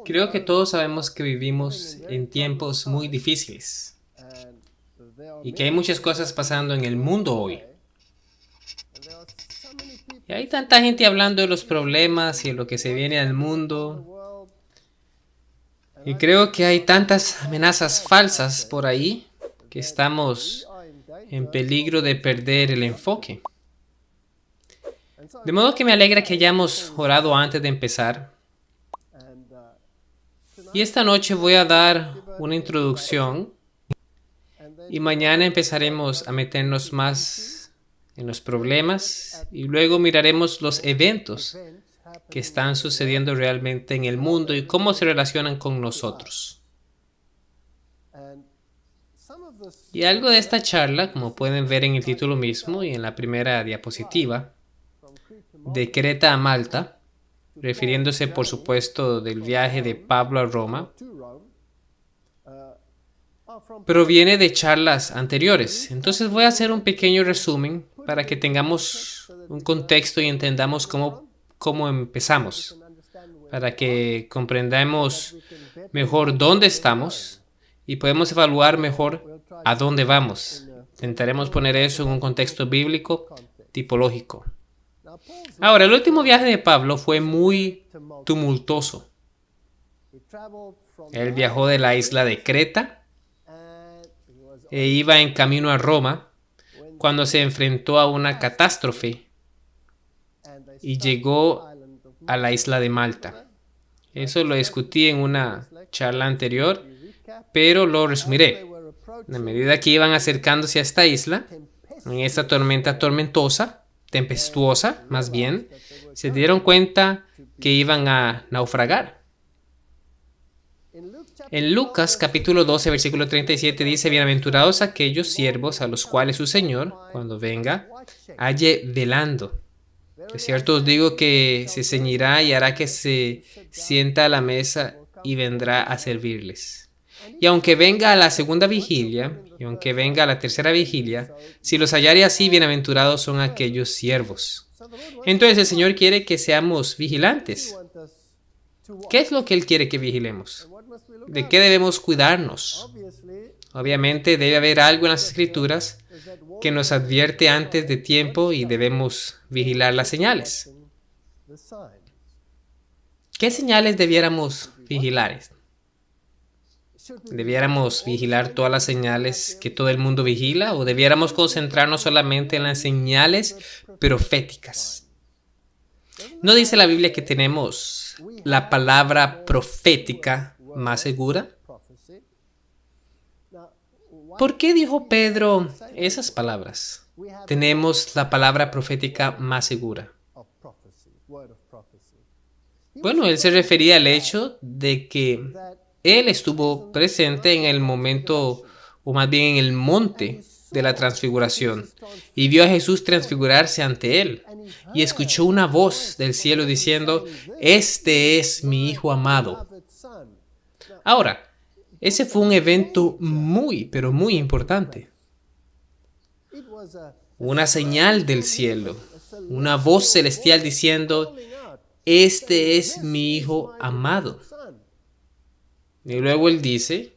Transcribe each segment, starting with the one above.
Creo que todos sabemos que vivimos en tiempos muy difíciles y que hay muchas cosas pasando en el mundo hoy. Y hay tanta gente hablando de los problemas y de lo que se viene al mundo. Y creo que hay tantas amenazas falsas por ahí que estamos en peligro de perder el enfoque. De modo que me alegra que hayamos orado antes de empezar. Y esta noche voy a dar una introducción y mañana empezaremos a meternos más en los problemas y luego miraremos los eventos que están sucediendo realmente en el mundo y cómo se relacionan con nosotros. Y algo de esta charla, como pueden ver en el título mismo y en la primera diapositiva, de Creta a Malta, refiriéndose por supuesto del viaje de Pablo a Roma, proviene de charlas anteriores. Entonces voy a hacer un pequeño resumen para que tengamos un contexto y entendamos cómo empezamos, para que comprendamos mejor dónde estamos y podemos evaluar mejor a dónde vamos. Intentaremos poner eso en un contexto bíblico tipológico. Ahora, el último viaje de Pablo fue muy tumultuoso. Él viajó de la isla de Creta e iba en camino a Roma cuando se enfrentó a una catástrofe y llegó a la isla de Malta. Eso lo discutí en una charla anterior, pero lo resumiré. A medida que iban acercándose a esta isla, en esta tormenta tempestuosa, más bien, se dieron cuenta que iban a naufragar. En Lucas capítulo 12, versículo 37 dice: Bienaventurados aquellos siervos a los cuales su Señor, cuando venga, halle velando. De cierto os digo que se ceñirá y hará que se sienta a la mesa y vendrá a servirles. Y aunque venga a la segunda vigilia, y aunque venga a la tercera vigilia, si los hallare así, bienaventurados son aquellos siervos. Entonces el Señor quiere que seamos vigilantes. ¿Qué es lo que Él quiere que vigilemos? ¿De qué debemos cuidarnos? Obviamente debe haber algo en las Escrituras que nos advierte antes de tiempo y debemos vigilar las señales. ¿Qué señales debiéramos vigilar? ¿Debiéramos vigilar todas las señales que todo el mundo vigila o debiéramos concentrarnos solamente en las señales proféticas? ¿No dice la Biblia que tenemos la palabra profética más segura? ¿Por qué dijo Pedro esas palabras? Tenemos la palabra profética más segura. Bueno, él se refería al hecho de que él estuvo presente en el momento, o más bien en el monte de la transfiguración, y vio a Jesús transfigurarse ante él, y escuchó una voz del cielo diciendo: Este es mi Hijo amado. Ahora, ese fue un evento muy, pero muy importante. Una señal del cielo, una voz celestial diciendo: Este es mi Hijo amado. Y luego él dice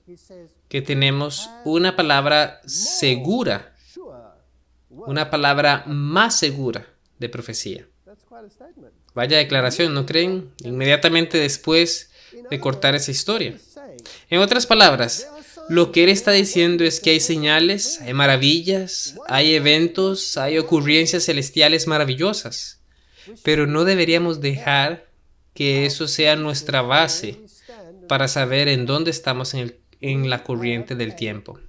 que tenemos una palabra segura, una palabra más segura de profecía. Vaya declaración, ¿no creen? Inmediatamente después de cortar esa historia. En otras palabras, lo que él está diciendo es que hay señales, hay maravillas, hay eventos, hay ocurrencias celestiales maravillosas, pero no deberíamos dejar que eso sea nuestra base para saber en dónde estamos en la corriente del tiempo.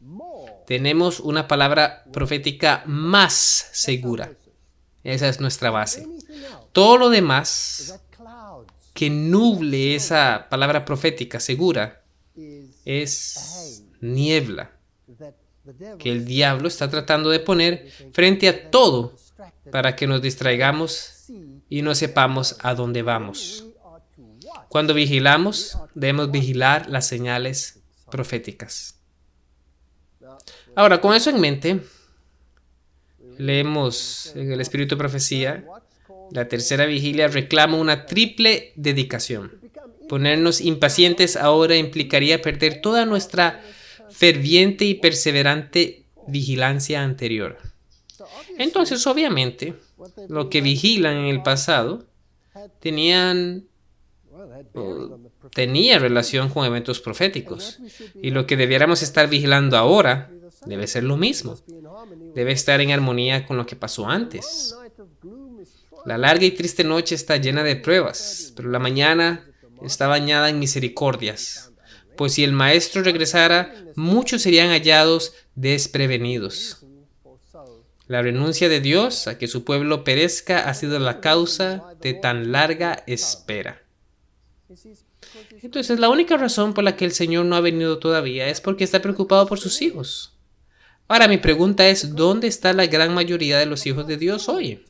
Tenemos una palabra profética más segura. Esa es nuestra base. Todo lo demás que nuble esa palabra profética segura es niebla que el diablo está tratando de poner frente a todo para que nos distraigamos y no sepamos a dónde vamos. Cuando vigilamos, debemos vigilar las señales proféticas. Ahora, con eso en mente, leemos en el Espíritu de Profecía, la tercera vigilia reclama una triple dedicación. Ponernos impacientes ahora implicaría perder toda nuestra ferviente y perseverante vigilancia anterior. Entonces, obviamente, lo que vigilan en el pasado tenía relación con eventos proféticos. Y lo que debiéramos estar vigilando ahora debe ser lo mismo. Debe estar en armonía con lo que pasó antes. La larga y triste noche está llena de pruebas, pero la mañana está bañada en misericordias. Pues si el Maestro regresara, muchos serían hallados desprevenidos. La renuncia de Dios a que su pueblo perezca ha sido la causa de tan larga espera. Entonces, la única razón por la que el Señor no ha venido todavía es porque está preocupado por sus hijos. Ahora, mi pregunta es, ¿dónde está la gran mayoría de los hijos de Dios hoy?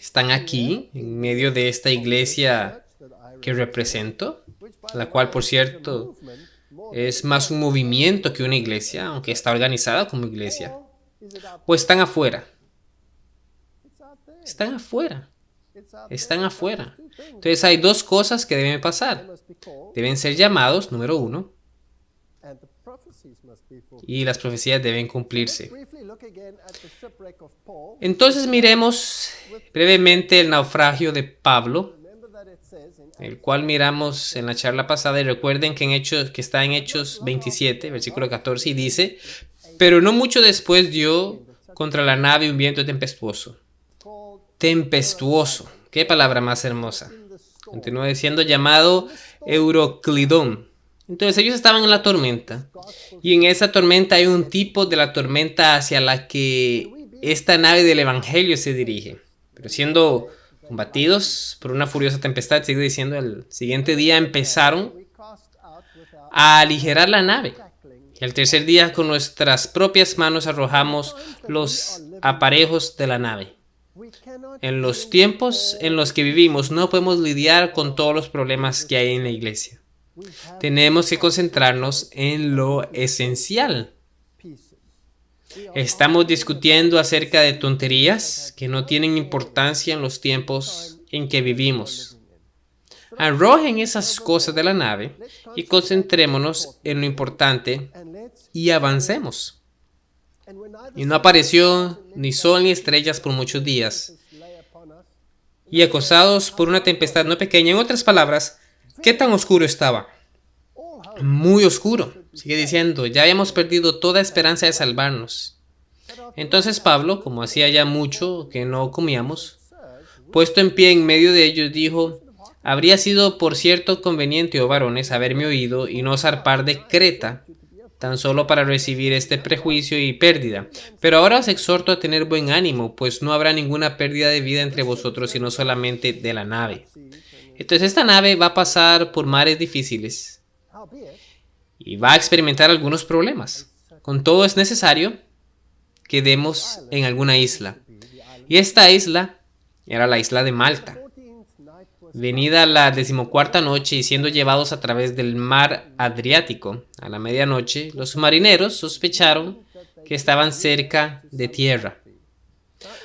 ¿Están aquí, en medio de esta iglesia que represento? La cual, por cierto, es más un movimiento que una iglesia, aunque está organizada como iglesia. ¿O están afuera? Están afuera. Están afuera. Entonces hay dos cosas que deben pasar. Deben ser llamados, número 1, y las profecías deben cumplirse. Entonces miremos brevemente el naufragio de Pablo, el cual miramos en la charla pasada, y recuerden que está en Hechos 27, versículo 14, y dice: pero no mucho después dio contra la nave un viento tempestuoso. Tempestuoso. Qué palabra más hermosa. Continúa diciendo, llamado Euroclidón. Entonces ellos estaban en la tormenta, y en esa tormenta hay un tipo de la tormenta hacia la que esta nave del evangelio se dirige. Pero siendo combatidos por una furiosa tempestad, sigue diciendo, el siguiente día empezaron a aligerar la nave. Y al tercer día con nuestras propias manos arrojamos los aparejos de la nave. En los tiempos en los que vivimos no podemos lidiar con todos los problemas que hay en la iglesia. Tenemos que concentrarnos en lo esencial. Estamos discutiendo acerca de tonterías que no tienen importancia en los tiempos en que vivimos. Arrojen esas cosas de la nave y concentrémonos en lo importante y avancemos. Y no apareció ni sol ni estrellas por muchos días. Y acosados por una tempestad no pequeña. En otras palabras, ¿qué tan oscuro estaba? Muy oscuro. Sigue diciendo, ya habíamos perdido toda esperanza de salvarnos. Entonces Pablo, como hacía ya mucho que no comíamos, puesto en pie en medio de ellos, dijo: habría sido por cierto conveniente, oh varones, haberme oído y no zarpar de Creta, tan solo para recibir este prejuicio y pérdida. Pero ahora os exhorto a tener buen ánimo, pues no habrá ninguna pérdida de vida entre vosotros, sino solamente de la nave. Entonces esta nave va a pasar por mares difíciles y va a experimentar algunos problemas. Con todo es necesario que demos en alguna isla. Y esta isla era la isla de Malta. Venida la 14ª noche y siendo llevados a través del mar Adriático a la medianoche, los marineros sospecharon que estaban cerca de tierra.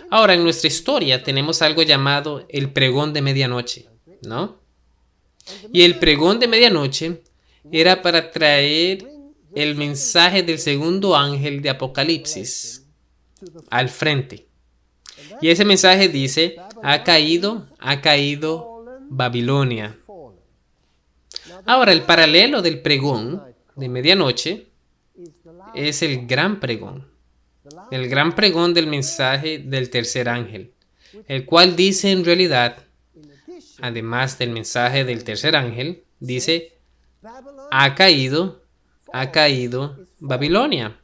Ahora, en nuestra historia tenemos algo llamado el pregón de medianoche, ¿no? Y el pregón de medianoche era para traer el mensaje del segundo ángel de Apocalipsis al frente. Y ese mensaje dice: ha caído Babilonia. Ahora, el paralelo del pregón de medianoche es el gran pregón del mensaje del tercer ángel, el cual dice en realidad, además del mensaje del tercer ángel, dice: ha caído Babilonia.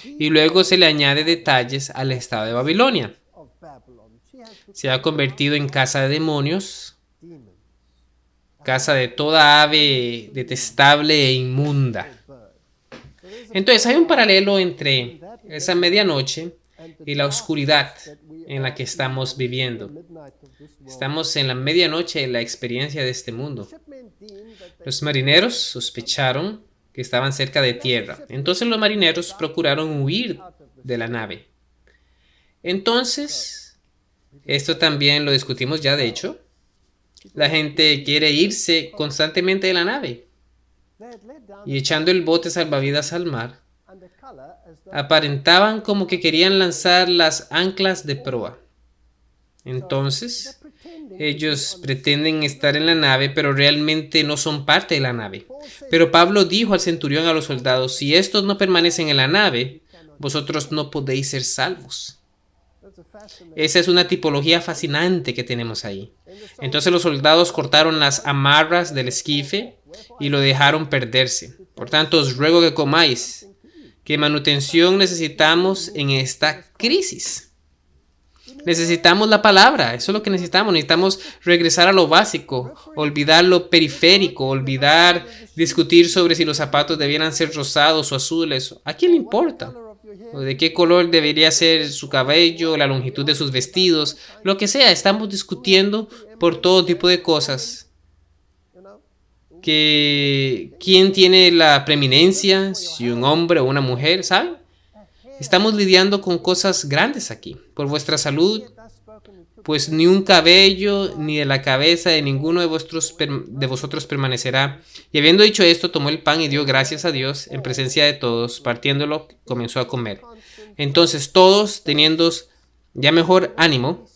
Y luego se le añade detalles al estado de Babilonia. Se ha convertido en casa de demonios, casa de toda ave detestable e inmunda. Entonces hay un paralelo entre esa medianoche y la oscuridad en la que estamos viviendo. Estamos en la medianoche de la experiencia de este mundo. Los marineros sospecharon que estaban cerca de tierra. Entonces los marineros procuraron huir de la nave. Entonces, esto también lo discutimos ya, de hecho. La gente quiere irse constantemente de la nave y echando el bote salvavidas al mar, aparentaban como que querían lanzar las anclas de proa. Entonces, ellos pretenden estar en la nave, pero realmente no son parte de la nave. Pero Pablo dijo al centurión, a los soldados: si estos no permanecen en la nave, vosotros no podéis ser salvos. Esa es una tipología fascinante que tenemos ahí. Entonces los soldados cortaron las amarras del esquife y lo dejaron perderse. Por tanto, os ruego que comáis. ¿Qué manutención necesitamos en esta crisis? Necesitamos la palabra, eso es lo que necesitamos. Necesitamos regresar a lo básico, olvidar lo periférico, olvidar discutir sobre si los zapatos debieran ser rosados o azules. ¿A quién le importa? ¿O de qué color debería ser su cabello, la longitud de sus vestidos? Lo que sea, estamos discutiendo por todo tipo de cosas. ¿Quién tiene la preeminencia? Si un hombre o una mujer, ¿saben? Estamos lidiando con cosas grandes aquí. Por vuestra salud, pues ni un cabello ni de la cabeza de ninguno de vosotros permanecerá. Y habiendo dicho esto, tomó el pan y dio gracias a Dios en presencia de todos. Partiéndolo, comenzó a comer. Entonces todos, teniendo ya mejor ánimo,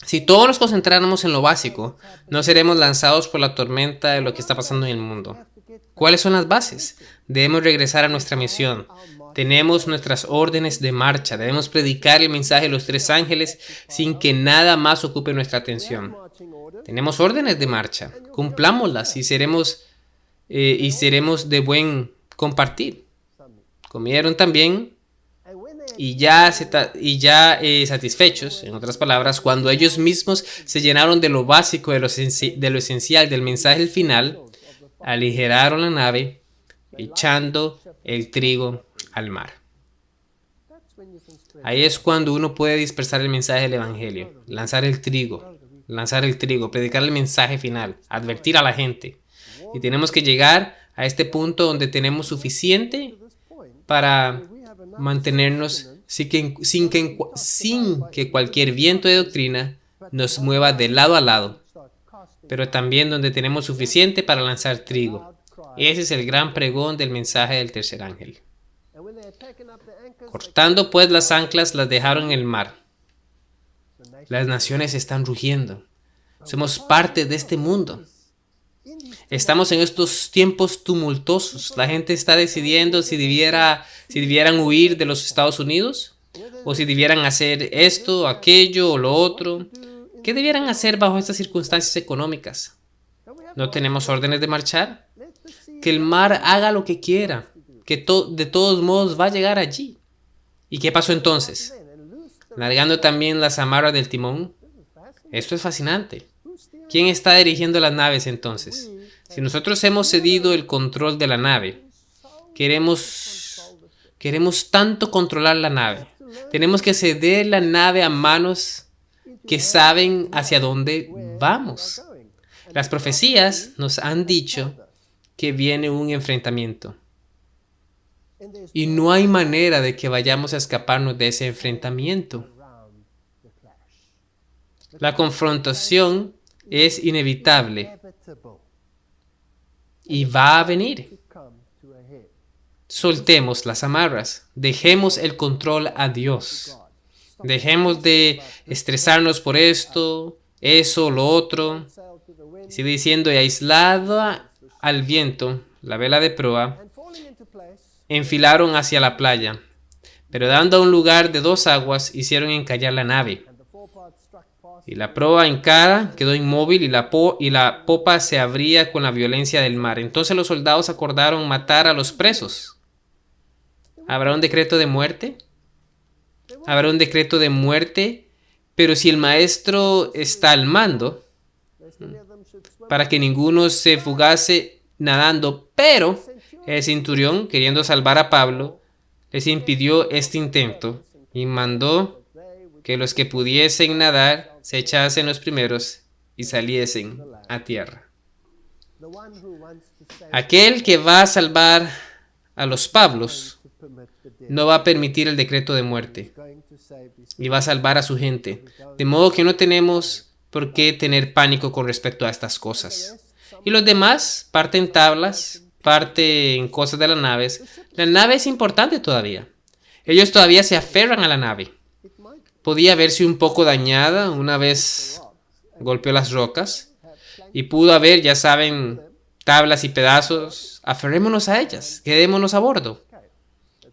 si todos nos concentráramos en lo básico, no seremos lanzados por la tormenta de lo que está pasando en el mundo. ¿Cuáles son las bases? Debemos regresar a nuestra misión. Tenemos nuestras órdenes de marcha. Debemos predicar el mensaje de los tres ángeles sin que nada más ocupe nuestra atención. Tenemos órdenes de marcha. Cumplámoslas y seremos de buen compartir. Comieron también y ya satisfechos, en otras palabras, cuando ellos mismos se llenaron de lo básico, de lo esencial, del mensaje final, aligeraron la nave, echando el trigo al mar. Ahí es cuando uno puede dispersar el mensaje del evangelio, lanzar el trigo, predicar el mensaje final, advertir a la gente. Y tenemos que llegar a este punto donde tenemos suficiente para mantenernos sin que cualquier viento de doctrina nos mueva de lado a lado, pero también donde tenemos suficiente para lanzar trigo. Ese es el gran pregón del mensaje del tercer ángel. Cortando pues las anclas, las dejaron en el mar. Las naciones están rugiendo. Somos parte de este mundo. Estamos en estos tiempos tumultuosos. La gente está decidiendo si debieran huir de los Estados Unidos o si debieran hacer esto, aquello o lo otro. ¿Qué debieran hacer bajo estas circunstancias económicas? ¿No tenemos órdenes de marchar? Que el mar haga lo que quiera, que de todos modos va a llegar allí. ¿Y qué pasó entonces? Largando también las amarras del timón. Esto es fascinante. ¿Quién está dirigiendo las naves entonces? Si nosotros hemos cedido el control de la nave, queremos tanto controlar la nave. Tenemos que ceder la nave a manos que saben hacia dónde vamos. Las profecías nos han dicho que viene un enfrentamiento. Y no hay manera de que vayamos a escaparnos de ese enfrentamiento. La confrontación es inevitable y va a venir. Soltemos las amarras, dejemos el control a Dios. Dejemos de estresarnos por esto, eso, lo otro. Sigue diciendo: y aislada al viento, la vela de proa, enfilaron hacia la playa, pero dando a un lugar de 2 aguas, hicieron encallar la nave. Y la proa hincada quedó inmóvil y la popa se abría con la violencia del mar. Entonces los soldados acordaron matar a los presos. ¿Habrá un decreto de muerte? Habrá un decreto de muerte, pero si el maestro está al mando, para que ninguno se fugase nadando, pero el centurión, queriendo salvar a Pablo, les impidió este intento y mandó que los que pudiesen nadar se echasen los primeros y saliesen a tierra. Aquel que va a salvar a los Pablos no va a permitir el decreto de muerte y va a salvar a su gente. De modo que no tenemos por qué tener pánico con respecto a estas cosas. Y los demás parten tablas, parten cosas de las naves. La nave es importante todavía. Ellos todavía se aferran a la nave. Podía verse un poco dañada una vez golpeó las rocas. Y pudo haber, ya saben, tablas y pedazos. Aferrémonos a ellas, quedémonos a bordo.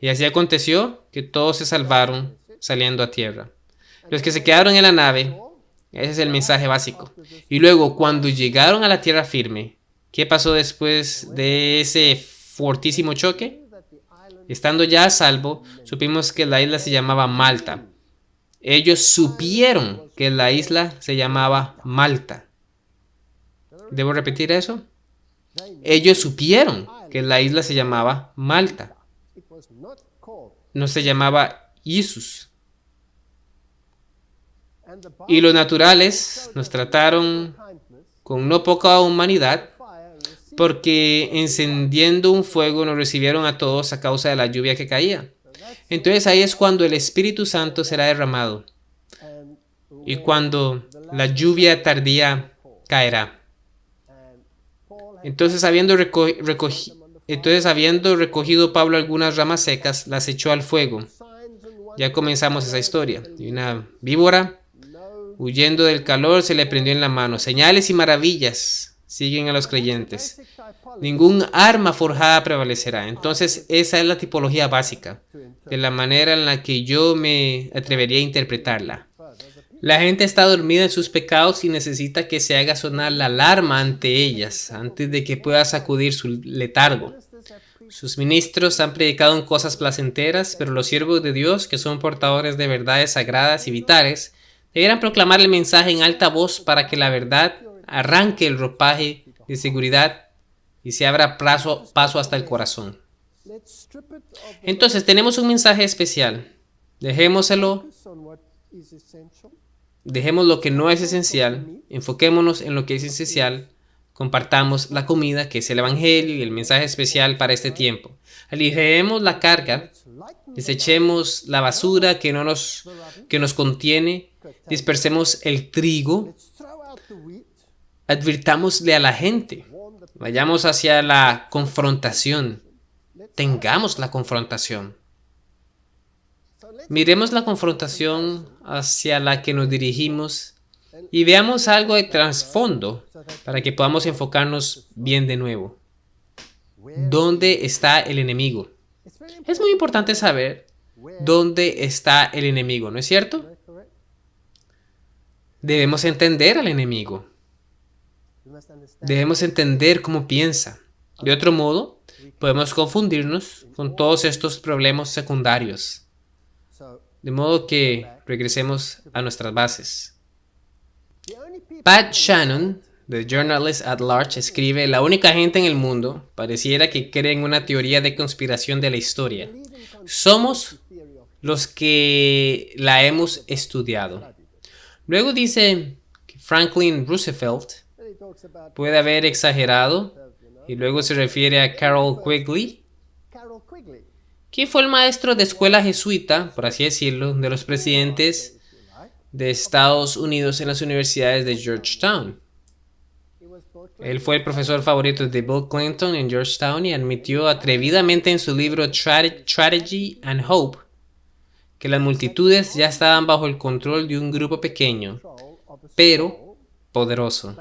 Y así aconteció que todos se salvaron saliendo a tierra. Los que se quedaron en la nave, ese es el mensaje básico. Y luego, cuando llegaron a la tierra firme, ¿qué pasó después de ese fortísimo choque? Estando ya a salvo, supimos que la isla se llamaba Malta. Ellos supieron que la isla se llamaba Malta. ¿Debo repetir eso? Ellos supieron que la isla se llamaba Malta. No se llamaba Isus. Y los naturales nos trataron con no poca humanidad, porque encendiendo un fuego nos recibieron a todos a causa de la lluvia que caía. Entonces ahí es cuando el Espíritu Santo será derramado y cuando la lluvia tardía caerá. Entonces habiendo recogido Pablo algunas ramas secas, las echó al fuego. Ya comenzamos esa historia. Y una víbora, huyendo del calor, se le prendió en la mano. Señales y maravillas siguen a los creyentes. Ningún arma forjada prevalecerá. Entonces esa es la tipología básica, de la manera en la que yo me atrevería a interpretarla. La gente está dormida en sus pecados y necesita que se haga sonar la alarma ante ellas, antes de que pueda sacudir su letargo. Sus ministros han predicado en cosas placenteras, pero los siervos de Dios, que son portadores de verdades sagradas y vitales, deberán proclamar el mensaje en alta voz para que la verdad arranque el ropaje de seguridad y se abra paso hasta el corazón. Entonces tenemos un mensaje especial. Dejemos lo que no es esencial, enfoquémonos en lo que es esencial, compartamos la comida que es el Evangelio y el mensaje especial para este tiempo. Aligeremos la carga, desechemos la basura que nos contiene, dispersemos el trigo, advirtámosle a la gente, vayamos hacia la confrontación, tengamos la confrontación. Miremos la confrontación hacia la que nos dirigimos y veamos algo de trasfondo para que podamos enfocarnos bien de nuevo. ¿Dónde está el enemigo? Es muy importante saber dónde está el enemigo, ¿no es cierto? Debemos entender al enemigo. Debemos entender cómo piensa. De otro modo, podemos confundirnos con todos estos problemas secundarios. De modo que regresemos a nuestras bases. Pat Shannon, de Journalists at Large, escribe: la única gente en el mundo pareciera que cree en una teoría de conspiración de la historia. Somos los que la hemos estudiado. Luego dice que Franklin Roosevelt puede haber exagerado y luego se refiere a Carroll Quigley, quien fue el maestro de escuela jesuita, por así decirlo, de los presidentes de Estados Unidos en las universidades de Georgetown. Él fue el profesor favorito de Bill Clinton en Georgetown y admitió atrevidamente en su libro Strategy and Hope que las multitudes ya estaban bajo el control de un grupo pequeño, pero poderoso,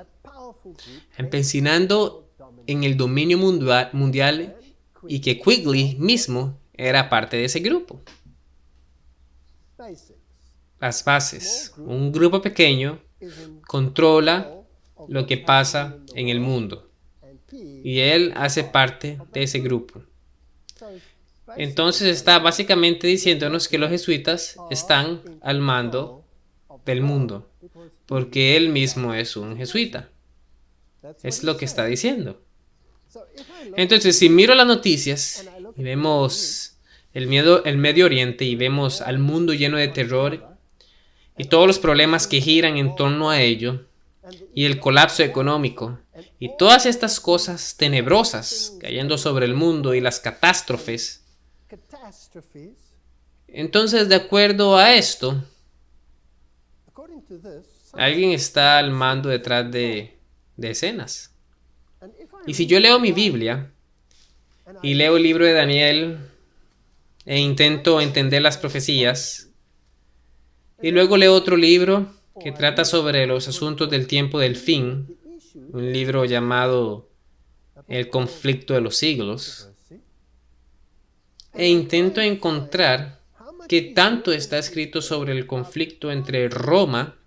empecinando en el dominio mundial y que Quigley mismo era parte de ese grupo. Las bases. Un grupo pequeño controla lo que pasa en el mundo y él hace parte de ese grupo. Entonces está básicamente diciéndonos que los jesuitas están al mando del mundo porque él mismo es un jesuita. Es lo que está diciendo. Entonces, si miro las noticias y vemos el Medio Oriente y vemos al mundo lleno de terror y todos los problemas que giran en torno a ello y el colapso económico y todas estas cosas tenebrosas cayendo sobre el mundo y las catástrofes, entonces de acuerdo a esto, Alguien está al mando detrás de escenas. Y si yo leo mi Biblia y leo el libro de Daniel e intento entender las profecías, y luego leo otro libro que trata sobre los asuntos del tiempo del fin, un libro llamado El conflicto de los siglos, e intento encontrar qué tanto está escrito sobre el conflicto entre Roma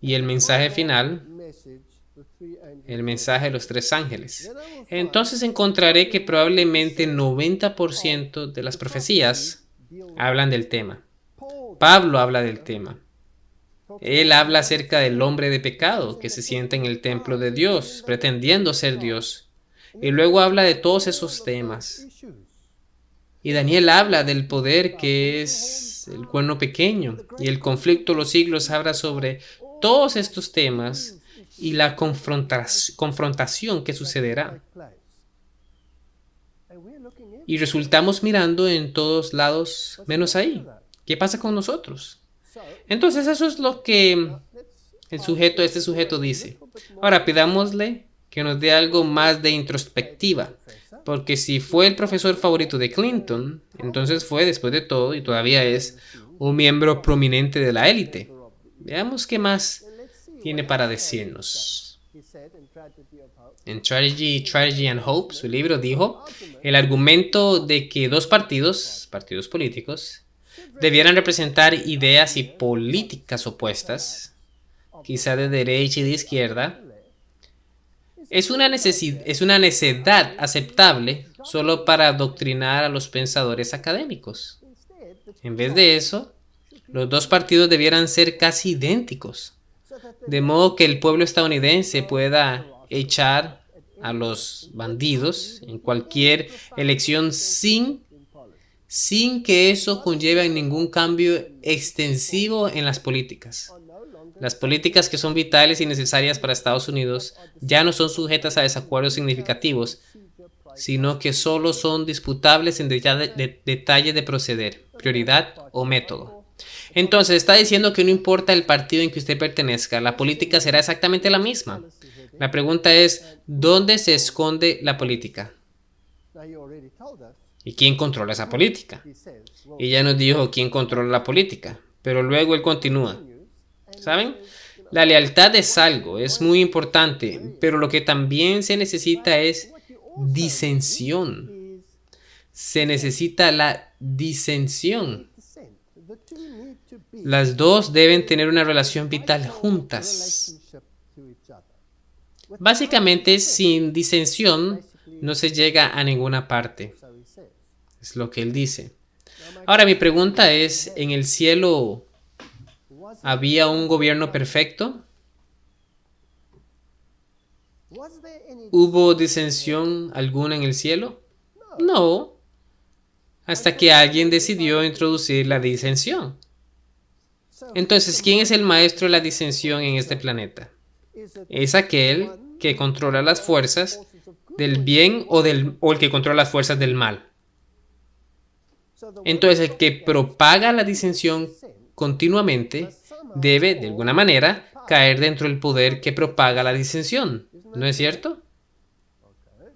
y el mensaje final, el mensaje de los tres ángeles. Entonces encontraré que probablemente 90% de las profecías hablan del tema. Pablo habla del tema. Él habla acerca del hombre de pecado que se sienta en el templo de Dios, pretendiendo ser Dios. Y luego habla de todos esos temas. Y Daniel habla del poder que es el cuerno pequeño. Y el conflicto de los siglos habla sobre todos estos temas y la confrontación que sucederá. Y resultamos mirando en todos lados menos ahí. ¿Qué pasa con nosotros? Entonces eso es lo que este sujeto dice. Ahora pidámosle que nos dé algo más de introspectiva. Porque si fue el profesor favorito de Clinton, entonces fue, después de todo, y todavía es, un miembro prominente de la élite. Veamos qué más tiene para decirnos. En Tragedy and Hope, su libro, dijo, el argumento de que dos partidos políticos, debieran representar ideas y políticas opuestas, quizá de derecha y de izquierda, es una necedad aceptable solo para adoctrinar a los pensadores académicos. En vez de eso, los dos partidos debieran ser casi idénticos, de modo que el pueblo estadounidense pueda echar a los bandidos en cualquier elección sin que eso conlleve ningún cambio extensivo en las políticas. Las políticas que son vitales y necesarias para Estados Unidos ya no son sujetas a desacuerdos significativos, sino que solo son disputables en detalles de proceder, prioridad o método. Entonces está diciendo que no importa el partido en que usted pertenezca, la política será exactamente la misma. La pregunta es, ¿dónde se esconde la política? ¿Y quién controla esa política? Y ya nos dijo quién controla la política, pero luego él continúa. ¿Saben? La lealtad es algo, es muy importante, pero lo que también se necesita es disensión. Se necesita la disensión. Las dos deben tener una relación vital juntas. Básicamente, sin disensión no se llega a ninguna parte. Es lo que él dice. Ahora, mi pregunta es, ¿en el cielo había un gobierno perfecto? ¿Hubo disensión alguna en el cielo? No. Hasta que alguien decidió introducir la disensión. Entonces, ¿quién es el maestro de la disensión en este planeta? Es aquel que controla las fuerzas del bien o el que controla las fuerzas del mal. Entonces, el que propaga la disensión continuamente debe, de alguna manera, caer dentro del poder que propaga la disensión. ¿No es cierto?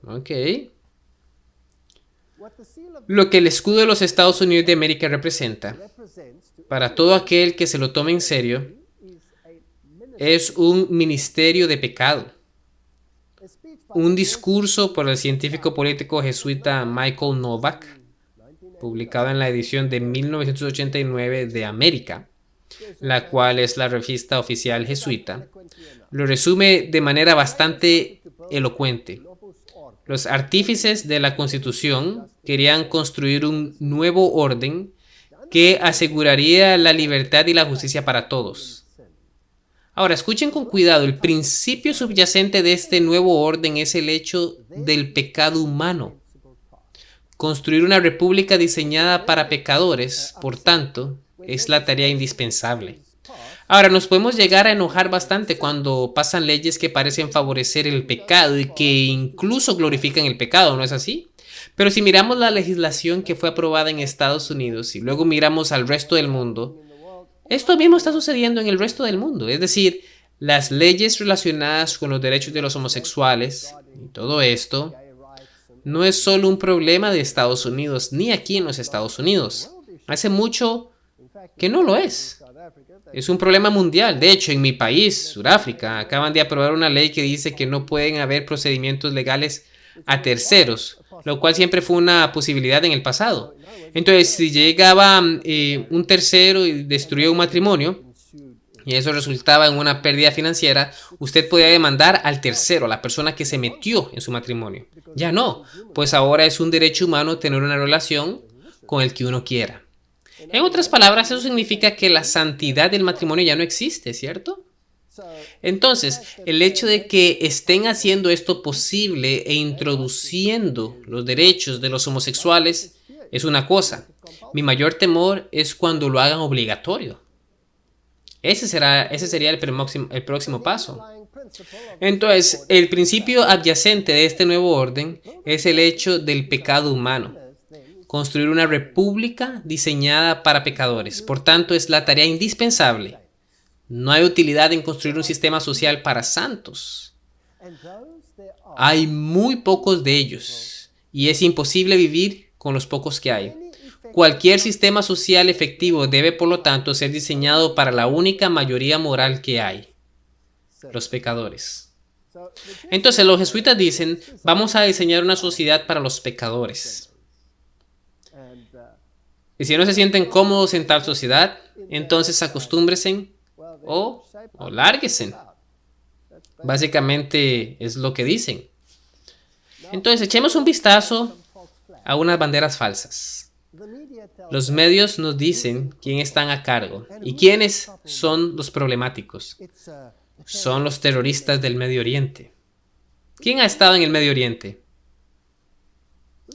Ok. Lo que el escudo de los Estados Unidos de América representa, para todo aquel que se lo tome en serio, es un ministerio de pecado. Un discurso por el científico político jesuita Michael Novak, publicado en la edición de 1989 de América, la cual es la revista oficial jesuita, lo resume de manera bastante elocuente. Los artífices de la Constitución querían construir un nuevo orden que aseguraría la libertad y la justicia para todos. Ahora, escuchen con cuidado, el principio subyacente de este nuevo orden es el hecho del pecado humano. Construir una república diseñada para pecadores, por tanto, es la tarea indispensable. Ahora, nos podemos llegar a enojar bastante cuando pasan leyes que parecen favorecer el pecado y que incluso glorifican el pecado, ¿no es así? Pero si miramos la legislación que fue aprobada en Estados Unidos y luego miramos al resto del mundo, Esto mismo está sucediendo en el resto del mundo. Es decir, las leyes relacionadas con los derechos de los homosexuales y todo esto no es solo un problema de Estados Unidos, ni aquí en los Estados Unidos. Hace mucho que no lo es. Es un problema mundial. De hecho, en mi país, Sudáfrica, acaban de aprobar una ley que dice que no pueden haber procedimientos legales a terceros, lo cual siempre fue una posibilidad en el pasado. Entonces, si llegaba un tercero y destruía un matrimonio, y eso resultaba en una pérdida financiera, usted podía demandar al tercero, a la persona que se metió en su matrimonio. Ya no, pues ahora es un derecho humano tener una relación con el que uno quiera. En otras palabras, eso significa que la santidad del matrimonio ya no existe, ¿cierto? Entonces, el hecho de que estén haciendo esto posible e introduciendo los derechos de los homosexuales es una cosa. Mi mayor temor es cuando lo hagan obligatorio. Ese sería el próximo paso. Entonces, el principio adyacente de este nuevo orden es el hecho del pecado humano. Construir una república diseñada para pecadores. Por tanto, es la tarea indispensable. No hay utilidad en construir un sistema social para santos. Hay muy pocos de ellos y es imposible vivir con los pocos que hay. Cualquier sistema social efectivo debe, por lo tanto, ser diseñado para la única mayoría moral que hay, los pecadores. Entonces, los jesuitas dicen, vamos a diseñar una sociedad para los pecadores. Y si no se sienten cómodos en tal sociedad, entonces acostúmbrense o lárguense. Básicamente es lo que dicen. Entonces, echemos un vistazo a unas banderas falsas. Los medios nos dicen quién están a cargo y quiénes son los problemáticos. Son los terroristas del Medio Oriente. ¿Quién ha estado en el Medio Oriente?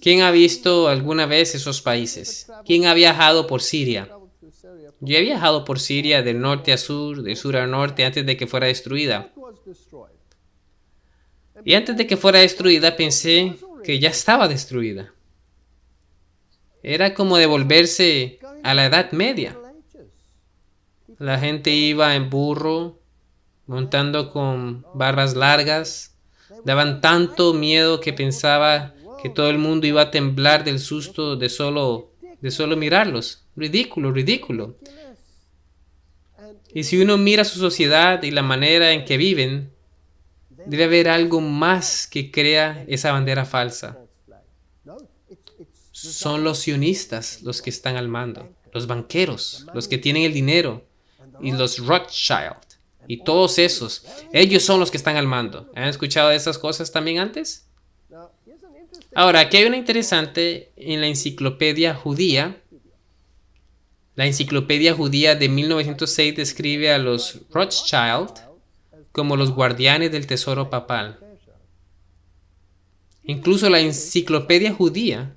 ¿Quién ha visto alguna vez esos países? ¿Quién ha viajado por Siria? Yo he viajado por Siria de norte a sur, de sur a norte, antes de que fuera destruida. Y antes de que fuera destruida pensé que ya estaba destruida. Era como devolverse a la Edad Media. La gente iba en burro, montando con barbas largas. Daban tanto miedo que pensaba que todo el mundo iba a temblar del susto de solo mirarlos. Ridículo, ridículo. Y si uno mira su sociedad y la manera en que viven, debe haber algo más que crea esa bandera falsa. Son los sionistas los que están al mando, los banqueros, los que tienen el dinero, y los Rothschild, y todos esos. Ellos son los que están al mando. ¿Han escuchado de esas cosas también antes? Ahora, aquí hay una interesante en la enciclopedia judía. La enciclopedia judía de 1906 describe a los Rothschild como los guardianes del tesoro papal. Incluso la enciclopedia judía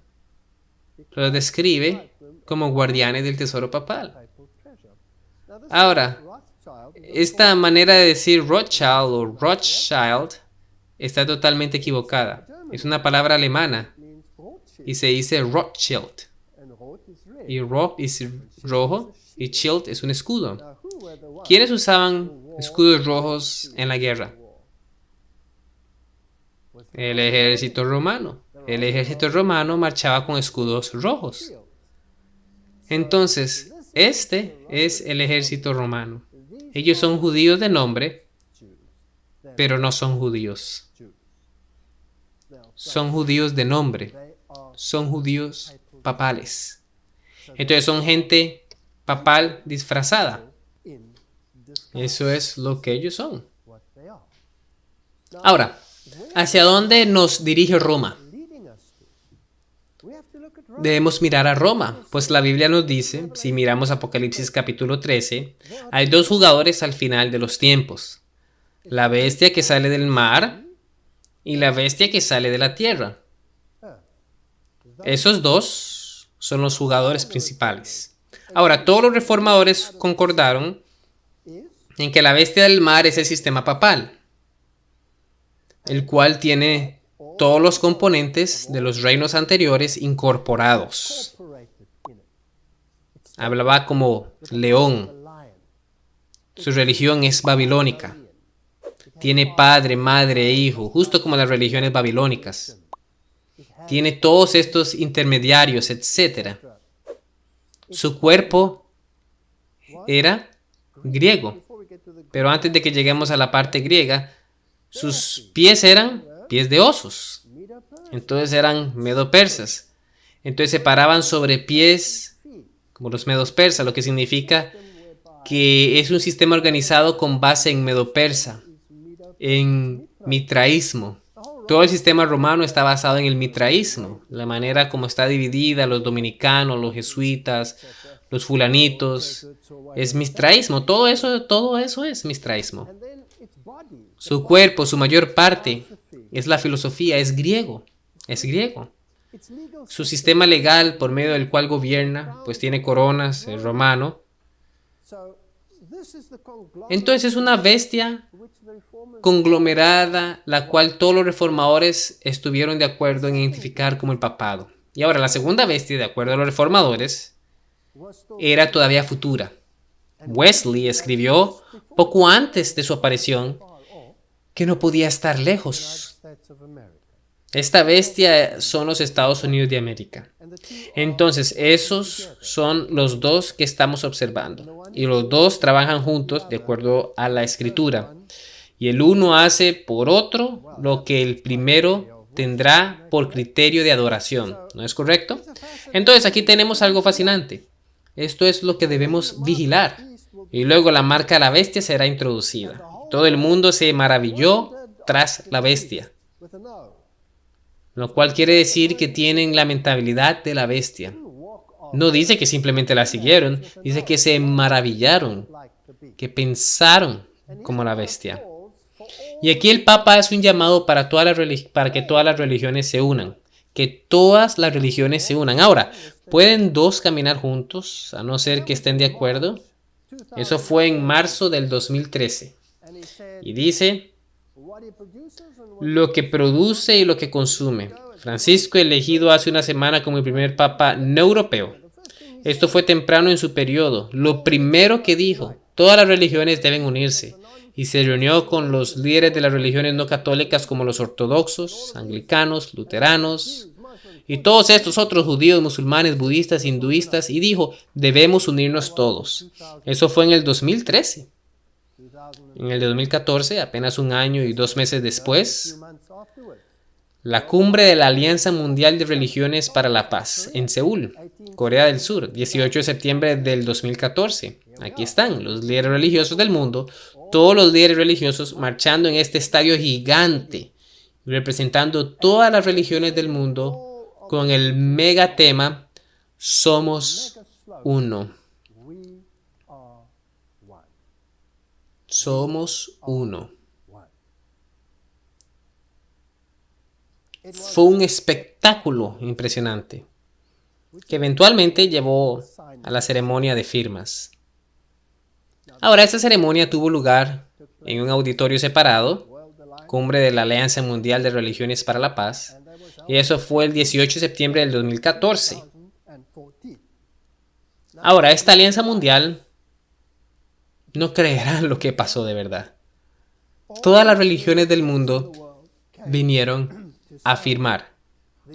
los describe como guardianes del tesoro papal. Ahora, esta manera de decir Rothschild o Rothschild está totalmente equivocada. Es una palabra alemana y se dice Rothschild. Y Roth es rojo y Schild es un escudo. ¿Quiénes usaban escudos rojos en la guerra? El ejército romano. El ejército romano marchaba con escudos rojos. Entonces, este es el ejército romano. Ellos son judíos de nombre, pero no son judíos. Son judíos de nombre. Son judíos papales. Entonces son gente papal disfrazada. Eso es lo que ellos son. Ahora, ¿hacia dónde nos dirige Roma? Debemos mirar a Roma, pues la Biblia nos dice, si miramos Apocalipsis capítulo 13, hay dos jugadores al final de los tiempos. La bestia que sale del mar y la bestia que sale de la tierra. Esos dos son los jugadores principales. Ahora, todos los reformadores concordaron en que la bestia del mar es el sistema papal, el cual tiene todos los componentes de los reinos anteriores incorporados. Hablaba como león, Su religión es babilónica. Tiene padre, madre e hijo, justo como las religiones babilónicas. Tiene todos estos intermediarios, etc. Su cuerpo era griego. Pero antes de que lleguemos a la parte griega, sus pies eran pies de osos. Entonces eran medo-persas. Entonces se paraban sobre pies como los medos persas, lo que significa que es un sistema organizado con base en medo-persa, en mitraísmo. Todo el sistema romano está basado en el mitraísmo, la manera como está dividida, los dominicanos, los jesuitas, los fulanitos, es mitraísmo, todo eso es mitraísmo. Su cuerpo, su mayor parte, es la filosofía, es griego. Su sistema legal por medio del cual gobierna, pues tiene coronas, es romano. Entonces es una bestia conglomerada, la cual todos los reformadores estuvieron de acuerdo en identificar como el papado. Y ahora la segunda bestia, de acuerdo a los reformadores, era todavía futura. Wesley escribió poco antes de su aparición que no podía estar lejos. Esta bestia son los Estados Unidos de América. Entonces, esos son los dos que estamos observando. Y los dos trabajan juntos de acuerdo a la escritura. Y el uno hace por otro lo que el primero tendrá por criterio de adoración. ¿No es correcto? Entonces, aquí tenemos algo fascinante. Esto es lo que debemos vigilar. Y luego la marca de la bestia será introducida. Todo el mundo se maravilló tras la bestia. Lo cual quiere decir que tienen la mentalidad de la bestia. No dice que simplemente la siguieron, dice que se maravillaron, que pensaron como la bestia. Y aquí el Papa hace un llamado para que todas las religiones se unan. Que todas las religiones se unan. Ahora, ¿pueden dos caminar juntos a no ser que estén de acuerdo? Eso fue en marzo del 2013. Y dice: lo que produce y lo que consume. Francisco, elegido hace una semana como el primer papa no europeo. Esto fue temprano en su periodo. Lo primero que dijo: todas las religiones deben unirse. Y se reunió con los líderes de las religiones no católicas como los ortodoxos, anglicanos, luteranos y todos estos otros judíos, musulmanes, budistas, hinduistas, y dijo: debemos unirnos todos. Eso fue en el 2013. En el 2014, apenas un año y 2 meses después, la cumbre de la Alianza Mundial de Religiones para la Paz en Seúl, Corea del Sur, 18 de septiembre del 2014. Aquí están los líderes religiosos del mundo, todos los líderes religiosos marchando en este estadio gigante, representando todas las religiones del mundo con el mega tema: somos uno. Somos uno. Fue un espectáculo impresionante que eventualmente llevó a la ceremonia de firmas. Ahora, esta ceremonia tuvo lugar en un auditorio separado, cumbre de la Alianza Mundial de Religiones para la Paz, y eso fue el 18 de septiembre del 2014. Ahora, esta Alianza Mundial no creerán lo que pasó de verdad. Todas las religiones del mundo vinieron a firmar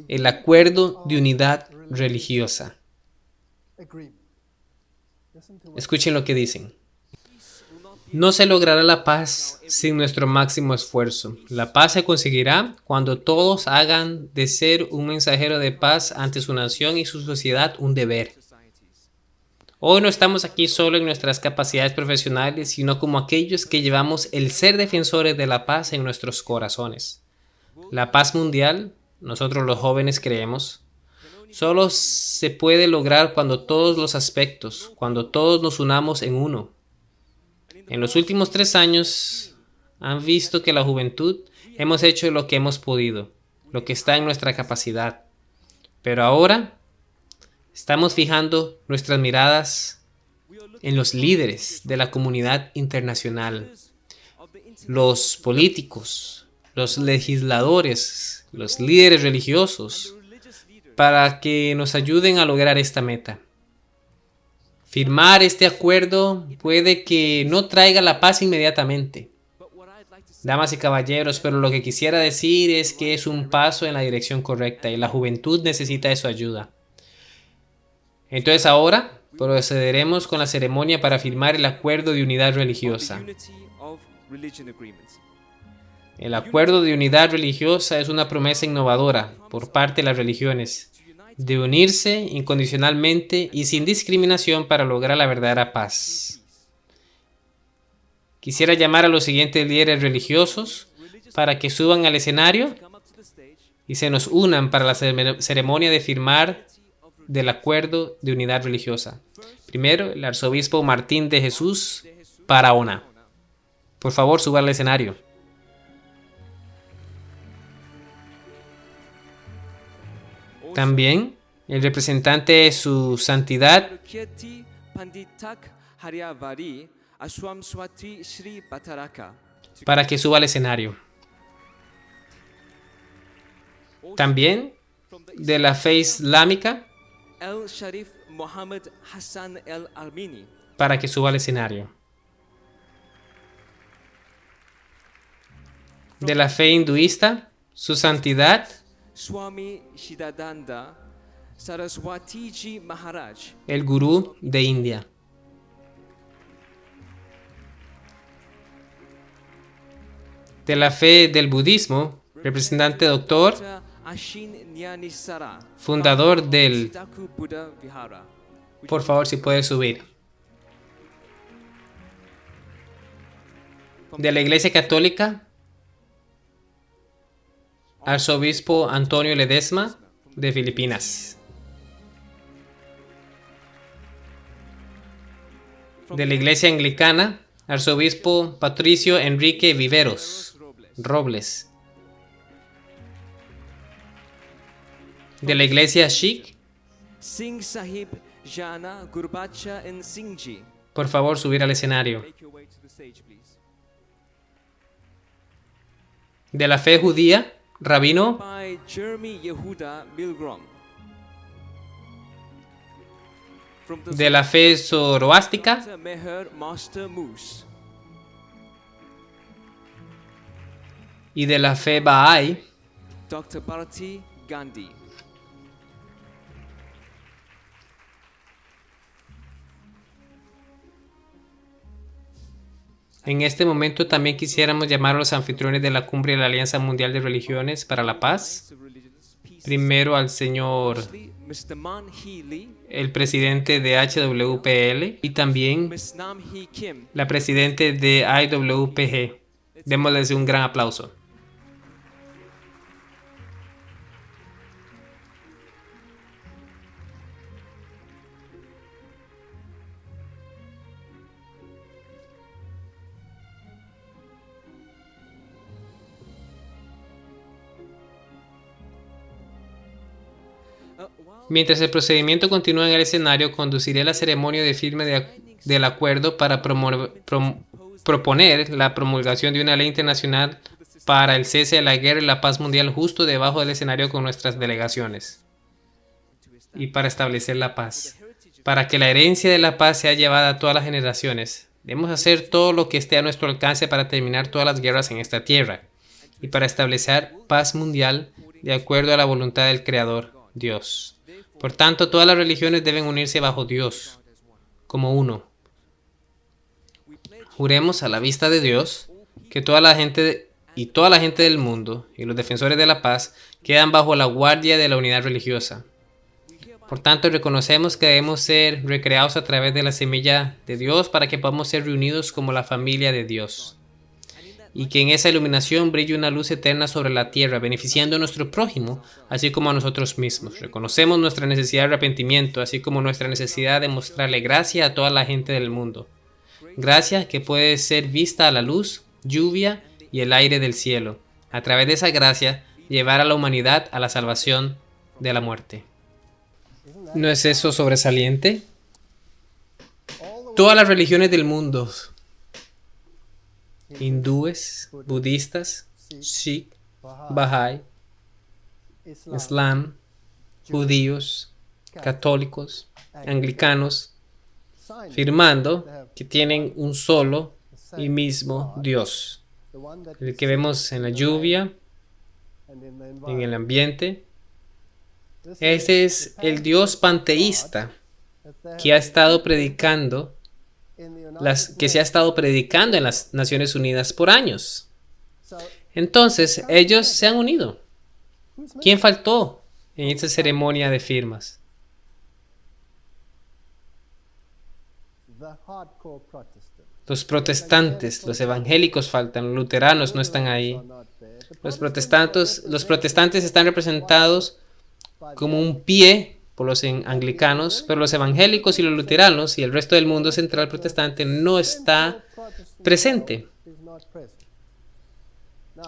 el acuerdo de unidad religiosa. Escuchen lo que dicen. No se logrará la paz sin nuestro máximo esfuerzo. La paz se conseguirá cuando todos hagan de ser un mensajero de paz ante su nación y su sociedad un deber. Hoy no estamos aquí solo en nuestras capacidades profesionales, sino como aquellos que llevamos el ser defensores de la paz en nuestros corazones. La paz mundial, nosotros los jóvenes creemos, solo se puede lograr cuando todos los aspectos, cuando todos nos unamos en uno. En los últimos 3 años han visto que la juventud hemos hecho lo que hemos podido, lo que está en nuestra capacidad. Pero ahora estamos fijando nuestras miradas en los líderes de la comunidad internacional, los políticos, los legisladores, los líderes religiosos, para que nos ayuden a lograr esta meta. Firmar este acuerdo puede que no traiga la paz inmediatamente, damas y caballeros, pero lo que quisiera decir es que es un paso en la dirección correcta y la juventud necesita de su ayuda. Entonces ahora procederemos con la ceremonia para firmar el acuerdo de unidad religiosa. El acuerdo de unidad religiosa es una promesa innovadora por parte de las religiones de unirse incondicionalmente y sin discriminación para lograr la verdadera paz. Quisiera llamar a los siguientes líderes religiosos para que suban al escenario y se nos unan para la ceremonia de firmar del acuerdo de unidad religiosa. Primero, el arzobispo Martín de Jesús Barahona. Por favor, suba al escenario. También el representante de su santidad, para que suba al escenario. También de la fe islámica, para que suba al escenario. De la fe hinduista, su santidad, Swami Shidananda Saraswatiji Maharaj, el gurú de India. De la fe del budismo, representante doctor, fundador del... Por favor, si puede subir. De la Iglesia Católica, arzobispo Antonio Ledesma, de Filipinas. De la Iglesia Anglicana, arzobispo Patricio Enrique Viveros Robles. De la Iglesia Sikh, Singh Sahib Jana Gurbacha and Singhji. por favor, subir al escenario. De la fe judía, Rabino By Jeremy Yehuda Milgrom. de la fe zoroástica, Meher Master Moose. y de la fe Bahá'í, Dr. Bharati Gandhi. en este momento también quisiéramos llamar a los anfitriones de la cumbre de la Alianza Mundial de Religiones para la Paz. Primero al señor, Mr. Man Hee Lee, el presidente de HWPL, y también Miss Nam Hee Kim, la presidente de IWPG. Démosles un gran aplauso. Mientras el procedimiento continúa en el escenario, conduciré la ceremonia de firma del acuerdo para proponer la promulgación de una ley internacional para el cese de la guerra y la paz mundial justo debajo del escenario con nuestras delegaciones. Y para establecer la paz. Para que la herencia de la paz sea llevada a todas las generaciones, debemos hacer todo lo que esté a nuestro alcance para terminar todas las guerras en esta tierra y para establecer paz mundial de acuerdo a la voluntad del Creador, Dios. Por tanto, todas las religiones deben unirse bajo Dios, como uno. Juremos a la vista de Dios que toda la gente del mundo y los defensores de la paz quedan bajo la guardia de la unidad religiosa. Por tanto, reconocemos que debemos ser recreados a través de la semilla de Dios para que podamos ser reunidos como la familia de Dios. Y que en esa iluminación brille una luz eterna sobre la tierra, beneficiando a nuestro prójimo, así como a nosotros mismos. Reconocemos nuestra necesidad de arrepentimiento, así como nuestra necesidad de mostrarle gracia a toda la gente del mundo. Gracia que puede ser vista a la luz, lluvia y el aire del cielo. A través de esa gracia, llevar a la humanidad a la salvación de la muerte. ¿No es eso sobresaliente? Todas las religiones del mundo, hindúes, budistas, Sikh, Bahá'í, Islam, judíos, católicos, anglicanos, firmando que tienen un solo y mismo Dios, el que vemos en la lluvia, en el ambiente. Ese es el Dios panteísta que ha estado predicando, que se ha estado predicando en las Naciones Unidas por años. Entonces, ellos se han unido. ¿Quién faltó en esta ceremonia de firmas? Los protestantes, los evangélicos faltan, los luteranos no están ahí. Los protestantes están representados como un pie por los anglicanos, pero los evangélicos y los luteranos y el resto del mundo central protestante no está presente.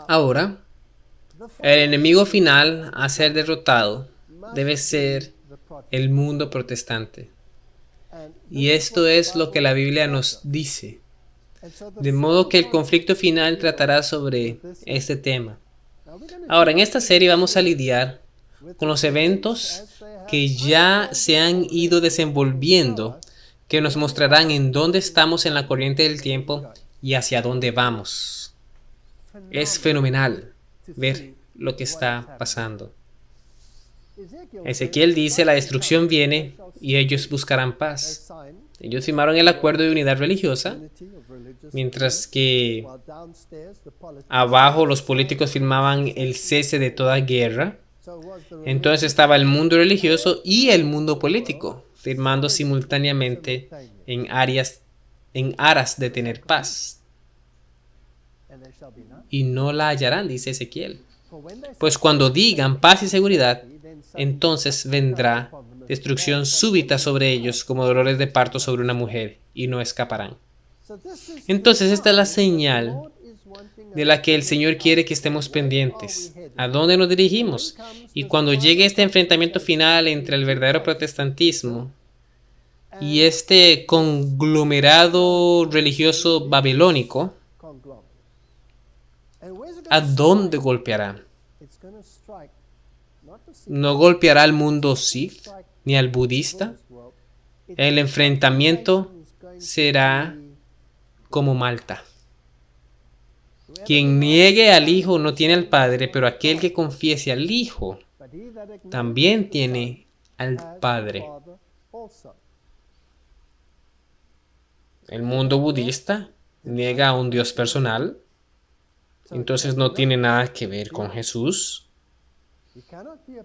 Ahora, el enemigo final a ser derrotado debe ser el mundo protestante. Y esto es lo que la Biblia nos dice. De modo que el conflicto final tratará sobre este tema. Ahora, en esta serie vamos a lidiar con los eventos que ya se han ido desenvolviendo, que nos mostrarán en dónde estamos en la corriente del tiempo y hacia dónde vamos. Es fenomenal ver lo que está pasando. Ezequiel dice: la destrucción viene y ellos buscarán paz. Ellos firmaron el acuerdo de unidad religiosa, mientras que abajo los políticos firmaban el cese de toda guerra. Entonces estaba el mundo religioso y el mundo político, firmando simultáneamente en aras de tener paz. Y no la hallarán, dice Ezequiel. Pues cuando digan paz y seguridad, entonces vendrá destrucción súbita sobre ellos como dolores de parto sobre una mujer, y no escaparán. Entonces esta es la señal de la que el Señor quiere que estemos pendientes. ¿A dónde nos dirigimos? Y cuando llegue este enfrentamiento final entre el verdadero protestantismo y este conglomerado religioso babilónico, ¿a dónde golpeará? No golpeará al mundo Sikh ni al budista. El enfrentamiento será como Malta. Quien niegue al Hijo no tiene al Padre, pero aquel que confiese al Hijo también tiene al Padre. El mundo budista niega a un Dios personal, entonces no tiene nada que ver con Jesús.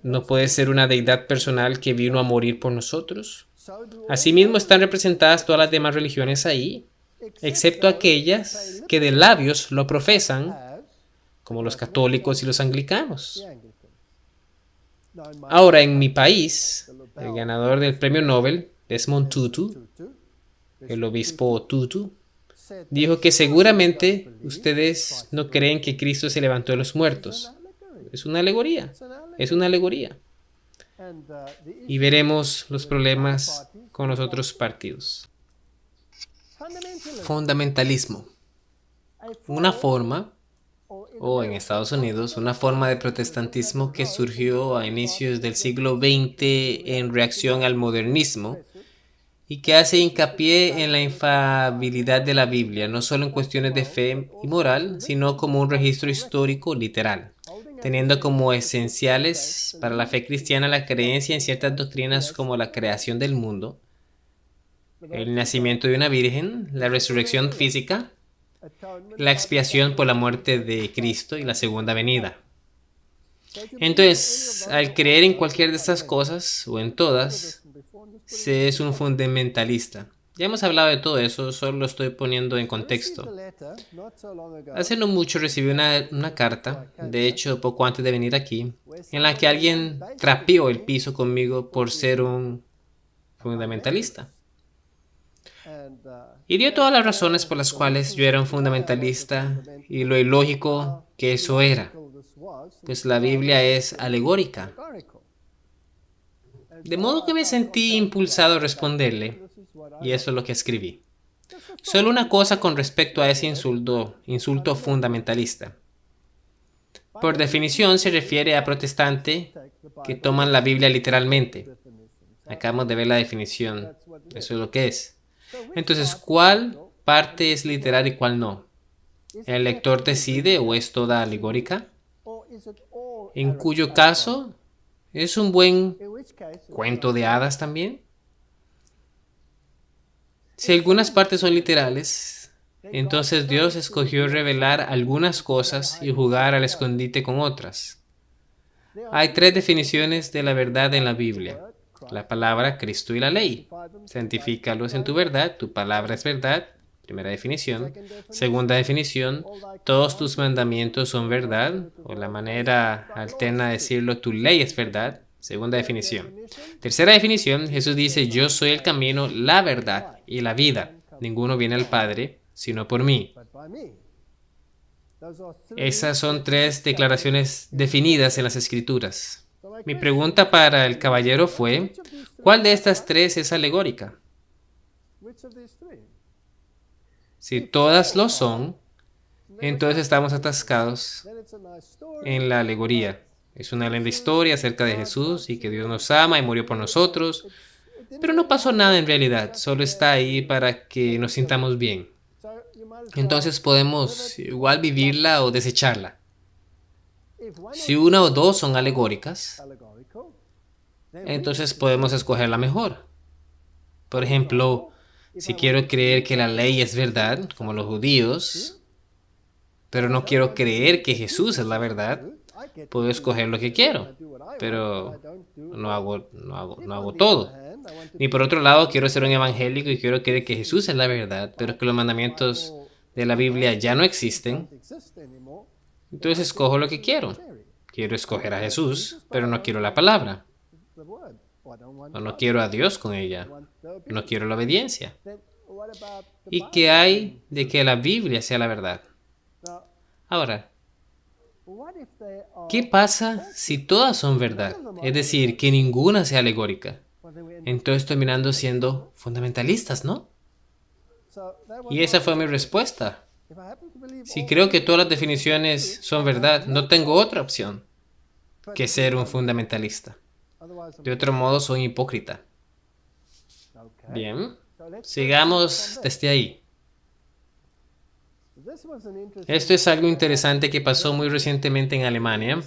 No puede ser una deidad personal que vino a morir por nosotros. Asimismo están representadas todas las demás religiones ahí, excepto aquellas que de labios lo profesan, como los católicos y los anglicanos. Ahora, en mi país, el ganador del premio Nobel, Desmond Tutu, el obispo Tutu, dijo que seguramente ustedes no creen que Cristo se levantó de los muertos. Es una alegoría. Es una alegoría. Y veremos los problemas con los otros partidos. Fundamentalismo. Una forma, o en Estados Unidos, una forma de protestantismo que surgió a inicios del siglo XX en reacción al modernismo y que hace hincapié en la infalibilidad de la Biblia, no solo en cuestiones de fe y moral, sino como un registro histórico literal, teniendo como esenciales para la fe cristiana la creencia en ciertas doctrinas como la creación del mundo, el nacimiento de una virgen, la resurrección física, la expiación por la muerte de Cristo y la segunda venida. Entonces, al creer en cualquiera de estas cosas, o en todas, se es un fundamentalista. Ya hemos hablado de todo eso, solo lo estoy poniendo en contexto. Hace no mucho recibí una carta, de hecho poco antes de venir aquí, en la que alguien trapeó el piso conmigo por ser un fundamentalista. Y dio todas las razones por las cuales yo era un fundamentalista y lo ilógico que eso era, pues la Biblia es alegórica. De modo que me sentí impulsado a responderle, y eso es lo que escribí. Solo una cosa con respecto a ese insulto fundamentalista. Por definición se refiere a protestante que toman la Biblia literalmente. Acabamos de ver la definición, eso es lo que es. Entonces, ¿cuál parte es literal y cuál no? ¿El lector decide o es toda alegórica? En cuyo caso, ¿es un buen cuento de hadas también? Si algunas partes son literales, entonces Dios escogió revelar algunas cosas y jugar al escondite con otras. Hay 3 definiciones de la verdad en la Biblia: la palabra, Cristo y la ley. Santifícalos en tu verdad, tu palabra es verdad. Primera definición. Segunda definición, todos tus mandamientos son verdad, o la manera alterna de decirlo, tu ley es verdad. Segunda definición. Tercera definición, Jesús dice, yo soy el camino, la verdad y la vida. Ninguno viene al Padre sino por mí. Esas son 3 declaraciones definidas en las Escrituras. Mi pregunta para el caballero fue, ¿cuál de estas 3 es alegórica? Si todas lo son, entonces estamos atascados en la alegoría. Es una linda historia acerca de Jesús y que Dios nos ama y murió por nosotros, pero no pasó nada en realidad, solo está ahí para que nos sintamos bien. Entonces podemos igual vivirla o desecharla. Si una o 2 son alegóricas, entonces podemos escoger la mejor. Por ejemplo, si quiero creer que la ley es verdad, como los judíos, pero no quiero creer que Jesús es la verdad, puedo escoger lo que quiero, pero no hago todo. Ni por otro lado, quiero ser un evangélico y quiero creer que Jesús es la verdad, pero que los mandamientos de la Biblia ya no existen. Entonces escojo lo que quiero. Quiero escoger a Jesús, pero no quiero la palabra. O no quiero a Dios con ella. No quiero la obediencia. ¿Y qué hay de que la Biblia sea la verdad? Ahora, ¿qué pasa si todas son verdad? Es decir, que ninguna sea alegórica. Entonces terminando siendo fundamentalistas, ¿no? Y esa fue mi respuesta. Si creo que todas las definiciones son verdad, no tengo otra opción que ser un fundamentalista. De otro modo, soy hipócrita. Bien, sigamos desde ahí. Esto es algo interesante que pasó muy recientemente en Alemania.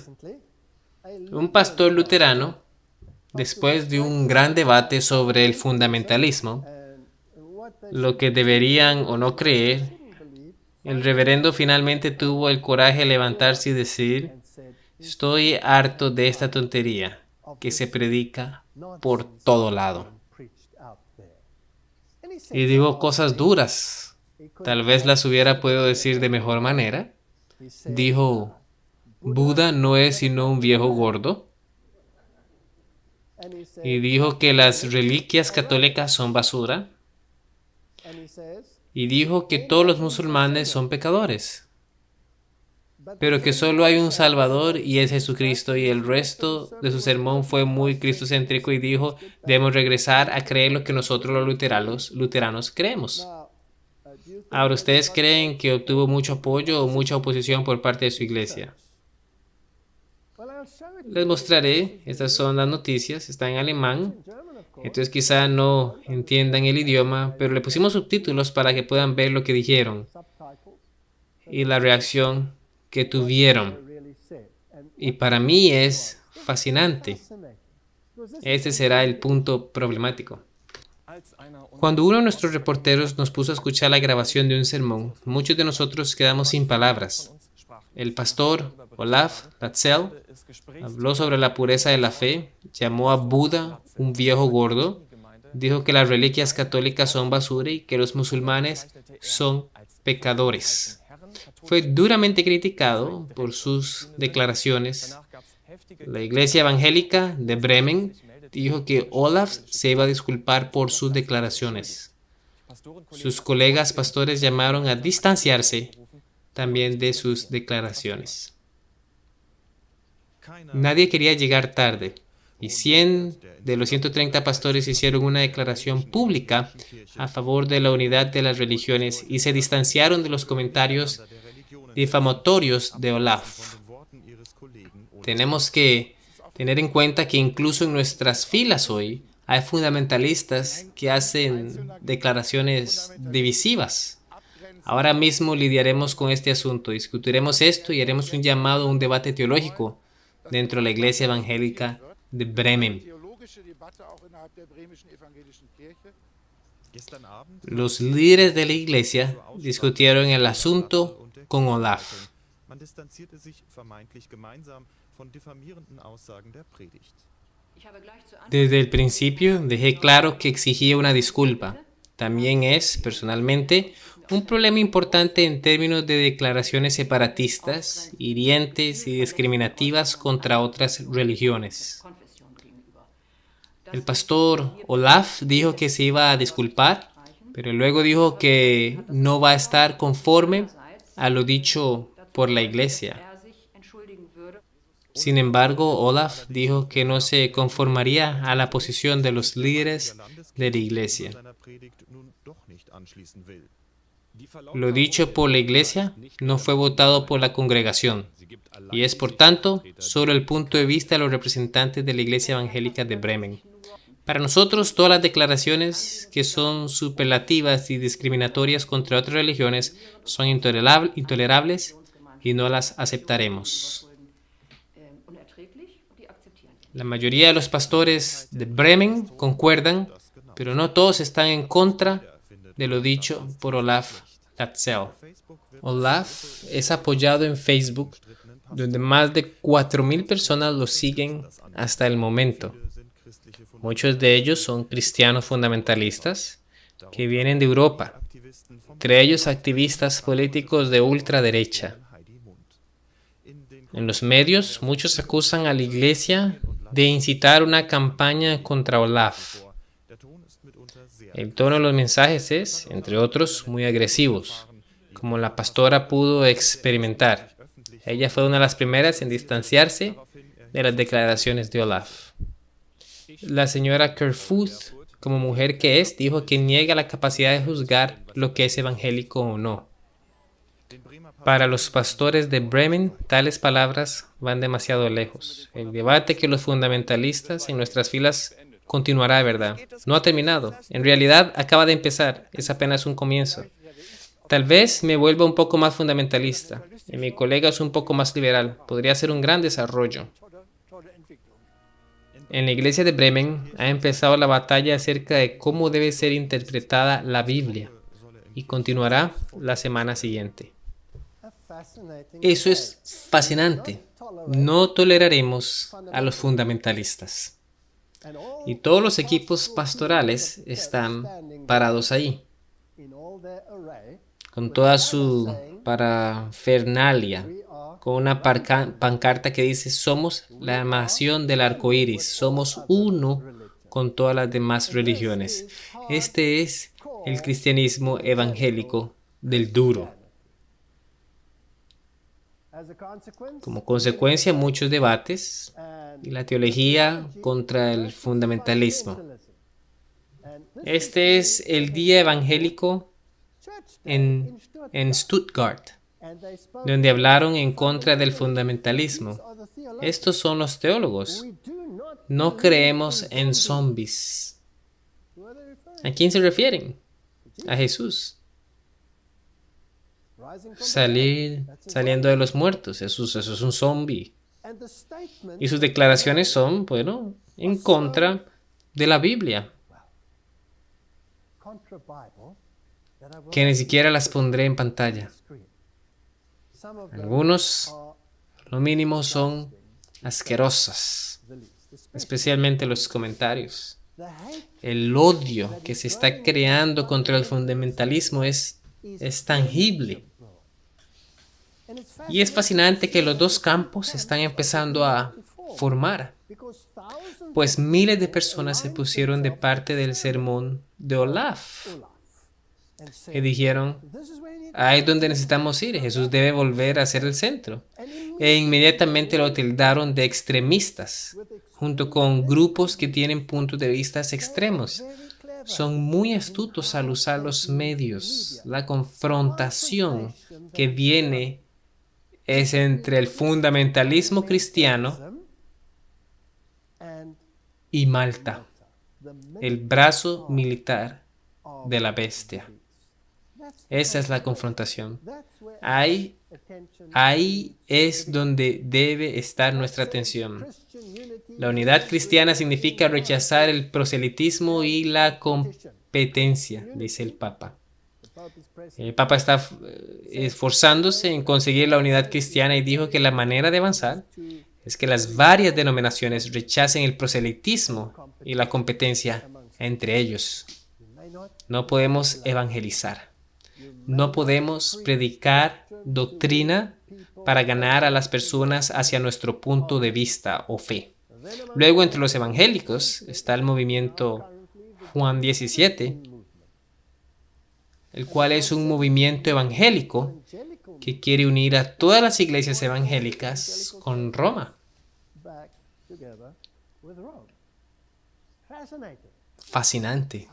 Un pastor luterano, después de un gran debate sobre el fundamentalismo, lo que deberían o no creer, el reverendo finalmente tuvo el coraje de levantarse y decir, estoy harto de esta tontería que se predica por todo lado. Y digo cosas duras. Tal vez las hubiera podido decir de mejor manera. Dijo, Buda no es sino un viejo gordo. Y dijo que las reliquias católicas son basura. Y dijo que todos los musulmanes son pecadores, pero que solo hay un Salvador y es Jesucristo, y el resto de su sermón fue muy cristocéntrico y dijo, debemos regresar a creer lo que nosotros los luteranos creemos. Ahora, ¿ustedes creen que obtuvo mucho apoyo o mucha oposición por parte de su iglesia? Les mostraré, estas son las noticias, está en alemán. Entonces quizá no entiendan el idioma, pero le pusimos subtítulos para que puedan ver lo que dijeron y la reacción que tuvieron. Y para mí es fascinante. Este será el punto problemático. Cuando uno de nuestros reporteros nos puso a escuchar la grabación de un sermón, muchos de nosotros quedamos sin palabras. El pastor Olaf Latzel habló sobre la pureza de la fe, llamó a Buda un viejo gordo, dijo que las reliquias católicas son basura y que los musulmanes son pecadores. Fue duramente criticado por sus declaraciones. La iglesia evangélica de Bremen dijo que Olaf se iba a disculpar por sus declaraciones. Sus colegas pastores llamaron a distanciarse también de sus declaraciones. Nadie quería llegar tarde, y 100 de los 130 pastores hicieron una declaración pública a favor de la unidad de las religiones y se distanciaron de los comentarios difamatorios de Olaf. Tenemos que tener en cuenta que incluso en nuestras filas hoy hay fundamentalistas que hacen declaraciones divisivas. Ahora mismo lidiaremos con este asunto, discutiremos esto y haremos un llamado a un debate teológico dentro de la Iglesia Evangélica de Bremen. Los líderes de la iglesia discutieron el asunto con Olaf. Desde el principio dejé claro que exigía una disculpa. También es, personalmente, un problema importante en términos de declaraciones separatistas, hirientes y discriminativas contra otras religiones. El pastor Olaf dijo que se iba a disculpar, pero luego dijo que no va a estar conforme a lo dicho por la iglesia. Sin embargo, Olaf dijo que no se conformaría a la posición de los líderes de la iglesia. Lo dicho por la iglesia no fue votado por la congregación y es, por tanto, solo el punto de vista de los representantes de la Iglesia Evangélica de Bremen. Para nosotros, todas las declaraciones que son superlativas y discriminatorias contra otras religiones son intolerables y no las aceptaremos. La mayoría de los pastores de Bremen concuerdan, pero no todos están en contra de lo dicho por Olaf Latzel. Olaf es apoyado en Facebook, donde más de 4,000 personas lo siguen hasta el momento. Muchos de ellos son cristianos fundamentalistas que vienen de Europa, entre ellos activistas políticos de ultraderecha. En los medios, muchos acusan a la iglesia de incitar una campaña contra Olaf. El tono de los mensajes es, entre otros, muy agresivos, como la pastora pudo experimentar. Ella fue una de las primeras en distanciarse de las declaraciones de Olaf. La señora Kerfoot, como mujer que es, dijo que niega la capacidad de juzgar lo que es evangélico o no. Para los pastores de Bremen, tales palabras van demasiado lejos. El debate que los fundamentalistas en nuestras filas continuará, de verdad. No ha terminado. En realidad, acaba de empezar. Es apenas un comienzo. Tal vez me vuelva un poco más fundamentalista. Y mi colega es un poco más liberal. Podría ser un gran desarrollo. En la iglesia de Bremen ha empezado la batalla acerca de cómo debe ser interpretada la Biblia. Y continuará la semana siguiente. Eso es fascinante. No toleraremos a los fundamentalistas. Y todos los equipos pastorales están parados ahí, con toda su parafernalia, con una pancarta que dice: somos la nación del arco iris, somos uno con todas las demás religiones. Este es el cristianismo evangélico del duro. Como consecuencia, muchos debates y la teología contra el fundamentalismo. Este es el día evangélico en Stuttgart, donde hablaron en contra del fundamentalismo. Estos son los teólogos. No creemos en zombies. ¿A quién se refieren? A Jesús. Saliendo de los muertos. Eso es un zombie. Y sus declaraciones son, bueno, en contra de la Biblia, que ni siquiera las pondré en pantalla. Algunos, lo mínimo, son asquerosas, especialmente los comentarios. El odio que se está creando contra el fundamentalismo es tangible. Y es fascinante que los dos campos se están empezando a formar, pues miles de personas se pusieron de parte del sermón de Olaf y dijeron: ahí es donde necesitamos ir, Jesús debe volver a ser el centro. E inmediatamente lo tildaron de extremistas, junto con grupos que tienen puntos de vista extremos. Son muy astutos al usar los medios. La confrontación que viene es entre el fundamentalismo cristiano y Malta. el brazo militar de la bestia. Esa es la confrontación. Ahí es donde debe estar nuestra atención. La unidad cristiana significa rechazar el proselitismo y la competencia, dice el Papa. El Papa está esforzándose en conseguir la unidad cristiana y dijo que la manera de avanzar es que las varias denominaciones rechacen el proselitismo y la competencia entre ellos. No podemos evangelizar. No podemos predicar doctrina para ganar a las personas hacia nuestro punto de vista o fe. Luego, entre los evangélicos está el movimiento Juan 17, el cual es un movimiento evangélico que quiere unir a todas las iglesias evangélicas con Roma. Fascinante.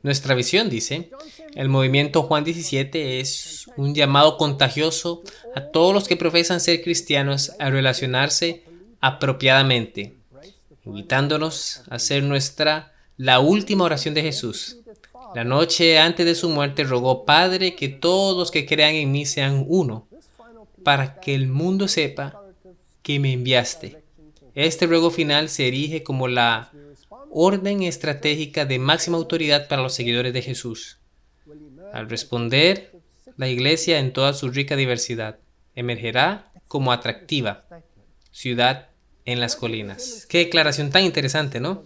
Nuestra visión, dice, el movimiento Juan 17 es un llamado contagioso a todos los que profesan ser cristianos a relacionarse apropiadamente, invitándonos a hacer la última oración de Jesús. La noche antes de su muerte rogó: Padre, que todos los que crean en mí sean uno, para que el mundo sepa que me enviaste. Este ruego final se erige como la orden estratégica de máxima autoridad para los seguidores de Jesús. Al responder, la Iglesia en toda su rica diversidad emergerá como atractiva ciudad en las colinas. Qué declaración tan interesante, ¿no?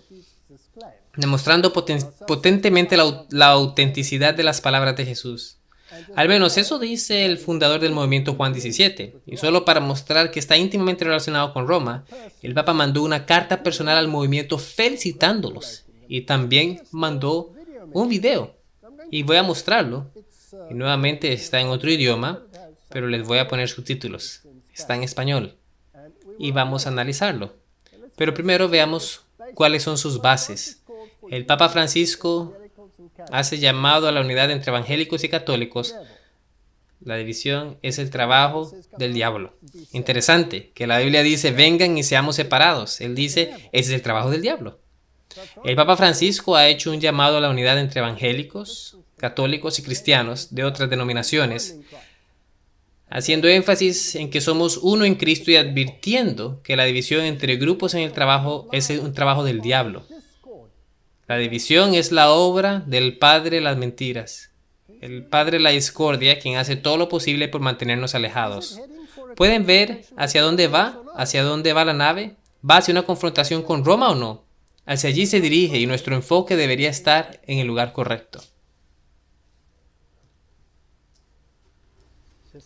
Demostrando potentemente la autenticidad de las palabras de Jesús. Al menos eso dice el fundador del movimiento Juan 17. Y solo para mostrar que está íntimamente relacionado con Roma, el Papa mandó una carta personal al movimiento felicitándolos. Y también mandó un video. Y voy a mostrarlo. Y nuevamente está en otro idioma, pero les voy a poner subtítulos. Está en español. Y vamos a analizarlo. Pero primero veamos cuáles son sus bases. El Papa Francisco hace llamado a la unidad entre evangélicos y católicos. La división es el trabajo del diablo. Interesante que la Biblia dice: vengan y seamos separados. Él dice: ese es el trabajo del diablo. El Papa Francisco ha hecho un llamado a la unidad entre evangélicos, católicos y cristianos de otras denominaciones, haciendo énfasis en que somos uno en Cristo y advirtiendo que la división entre grupos en el trabajo es un trabajo del diablo. La división es la obra del padre de las mentiras, el padre de la discordia, quien hace todo lo posible por mantenernos alejados. ¿Pueden ver hacia dónde va? ¿Hacia dónde va la nave? ¿Va hacia una confrontación con Roma o no? Hacia allí se dirige y nuestro enfoque debería estar en el lugar correcto.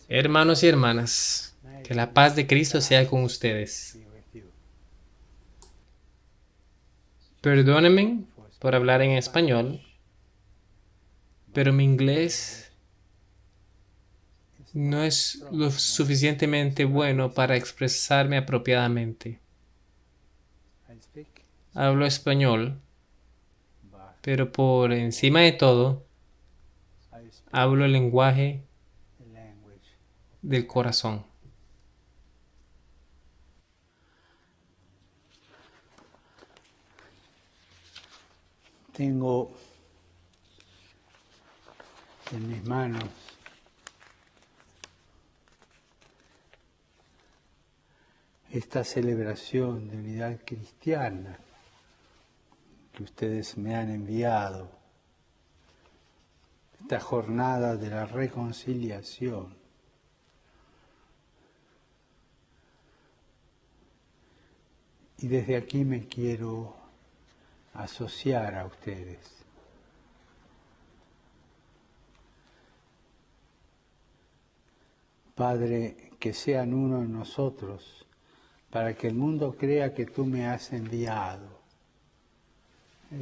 Hermanos y hermanas, que la paz de Cristo sea con ustedes. Perdónenme por hablar en español, pero mi inglés no es lo suficientemente bueno para expresarme apropiadamente. Hablo español, pero por encima de todo, hablo el lenguaje del corazón. Tengo en mis manos esta celebración de unidad cristiana que ustedes me han enviado, esta jornada de la reconciliación. Y desde aquí me quiero asociar a ustedes. Padre, que sean uno en nosotros, para que el mundo crea que tú me has enviado.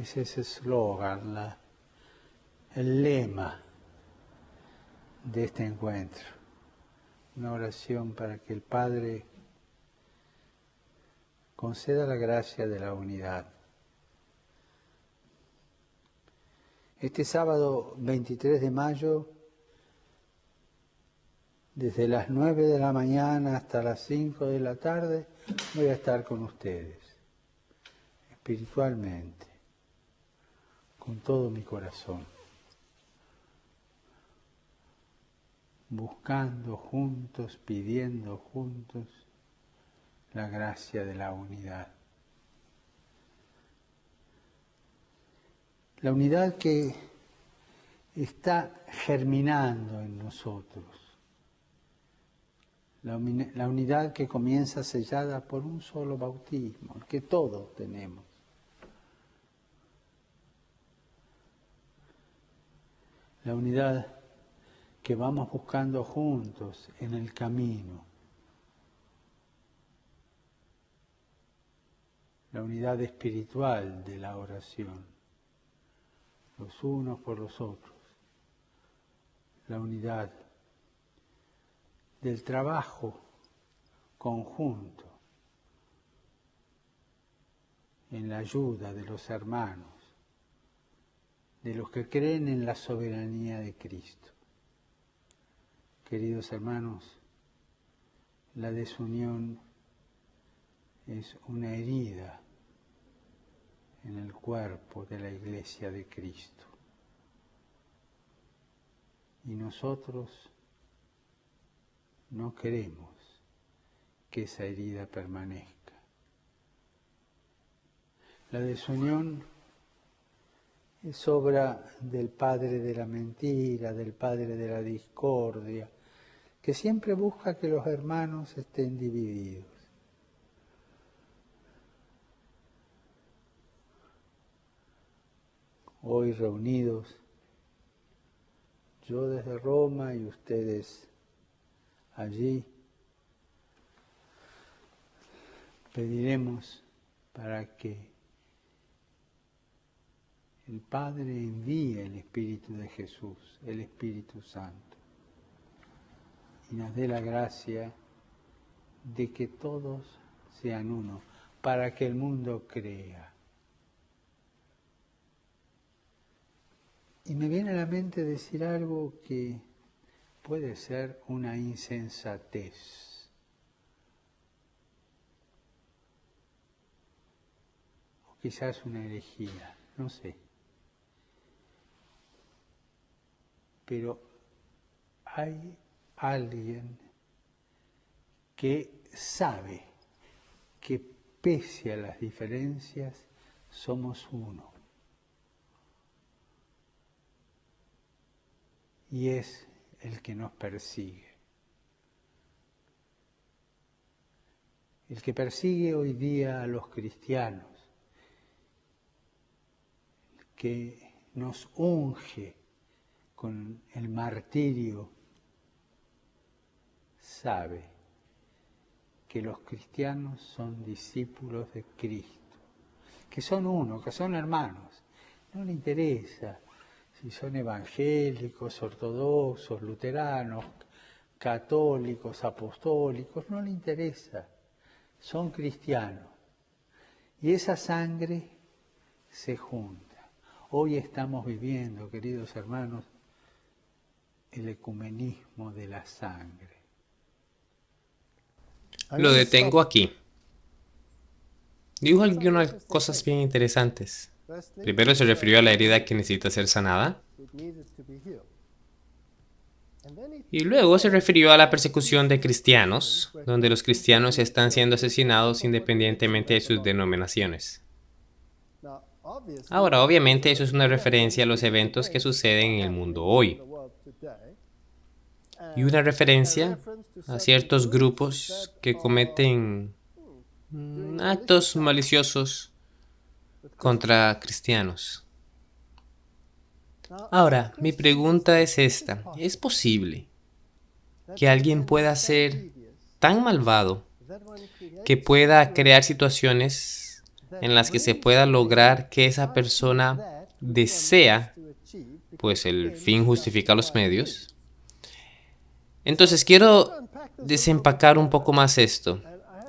Es ese eslogan, el lema de este encuentro. Una oración para que el Padre conceda la gracia de la unidad. Este sábado 23 de mayo, desde las 9 de la mañana hasta las 5 de la tarde, voy a estar con ustedes, espiritualmente. con todo mi corazón, buscando juntos, pidiendo juntos la gracia de la unidad. La unidad que está germinando en nosotros. La unidad que comienza sellada por un solo bautismo, el que todos tenemos. La unidad que vamos buscando juntos en el camino. La unidad espiritual de la oración, los unos por los otros. La unidad del trabajo conjunto en la ayuda de los hermanos, de los que creen en la soberanía de Cristo. Queridos hermanos, la desunión es una herida en el cuerpo de la Iglesia de Cristo. Y nosotros no queremos que esa herida permanezca. La desunión es obra del padre de la mentira, del padre de la discordia, que siempre busca que los hermanos estén divididos. Hoy reunidos, yo desde Roma y ustedes allí, pediremos para que el Padre envíe el Espíritu de Jesús, el Espíritu Santo, y nos dé la gracia de que todos sean uno, para que el mundo crea. Y me viene a la mente decir algo que puede ser una insensatez. O quizás una herejía, no sé. Pero hay alguien que sabe que pese a las diferencias somos uno. Y es el que nos persigue. El que persigue hoy día a los cristianos, el que nos unge con el martirio, sabe que los cristianos son discípulos de Cristo, que son uno, que son hermanos. No le interesa si son evangélicos, ortodoxos, luteranos, católicos, apostólicos, no le interesa. Son cristianos. Y esa sangre se junta. Hoy estamos viviendo, queridos hermanos, el ecumenismo de la sangre. Lo detengo aquí. Dijo algunas cosas bien interesantes. Primero se refirió a la herida que necesita ser sanada. Y luego se refirió a la persecución de cristianos, donde los cristianos están siendo asesinados independientemente de sus denominaciones. Ahora, obviamente, eso es una referencia a los eventos que suceden en el mundo hoy. Y una referencia a ciertos grupos que cometen actos maliciosos contra cristianos. Ahora, mi pregunta es esta. ¿Es posible que alguien pueda ser tan malvado que pueda crear situaciones en las que se pueda lograr que esa persona desea, pues el fin justifica los medios? Entonces quiero desempacar un poco más esto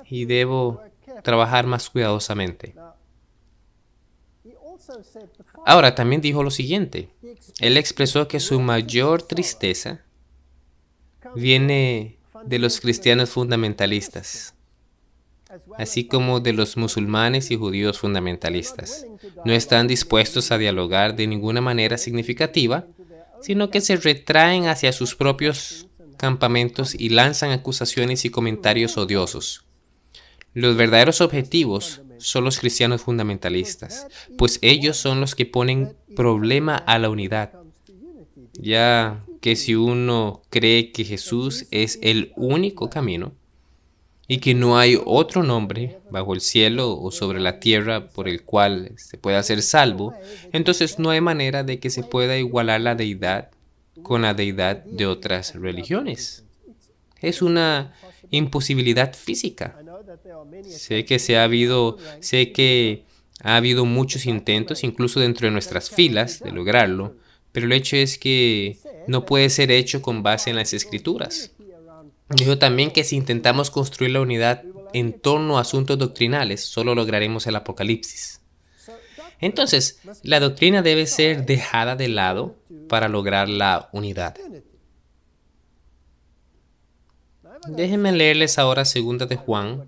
y debo trabajar más cuidadosamente. Ahora, también dijo lo siguiente. Él expresó que su mayor tristeza viene de los cristianos fundamentalistas. así como de los musulmanes y judíos fundamentalistas. No están dispuestos a dialogar de ninguna manera significativa, sino que se retraen hacia sus propios campamentos y lanzan acusaciones y comentarios odiosos. Los verdaderos objetivos son los cristianos fundamentalistas, pues ellos son los que ponen problema a la unidad, ya que si uno cree que Jesús es el único camino y que no hay otro nombre bajo el cielo o sobre la tierra por el cual se pueda ser salvo, entonces no hay manera de que se pueda igualar la deidad con la deidad de otras religiones. Es una imposibilidad física. Sé que ha habido muchos intentos, incluso dentro de nuestras filas, de lograrlo, pero el hecho es que no puede ser hecho con base en las Escrituras. Dijo también que si intentamos construir la unidad en torno a asuntos doctrinales, solo lograremos el apocalipsis. Entonces, la doctrina debe ser dejada de lado para lograr la unidad. Déjenme leerles ahora 2 de Juan,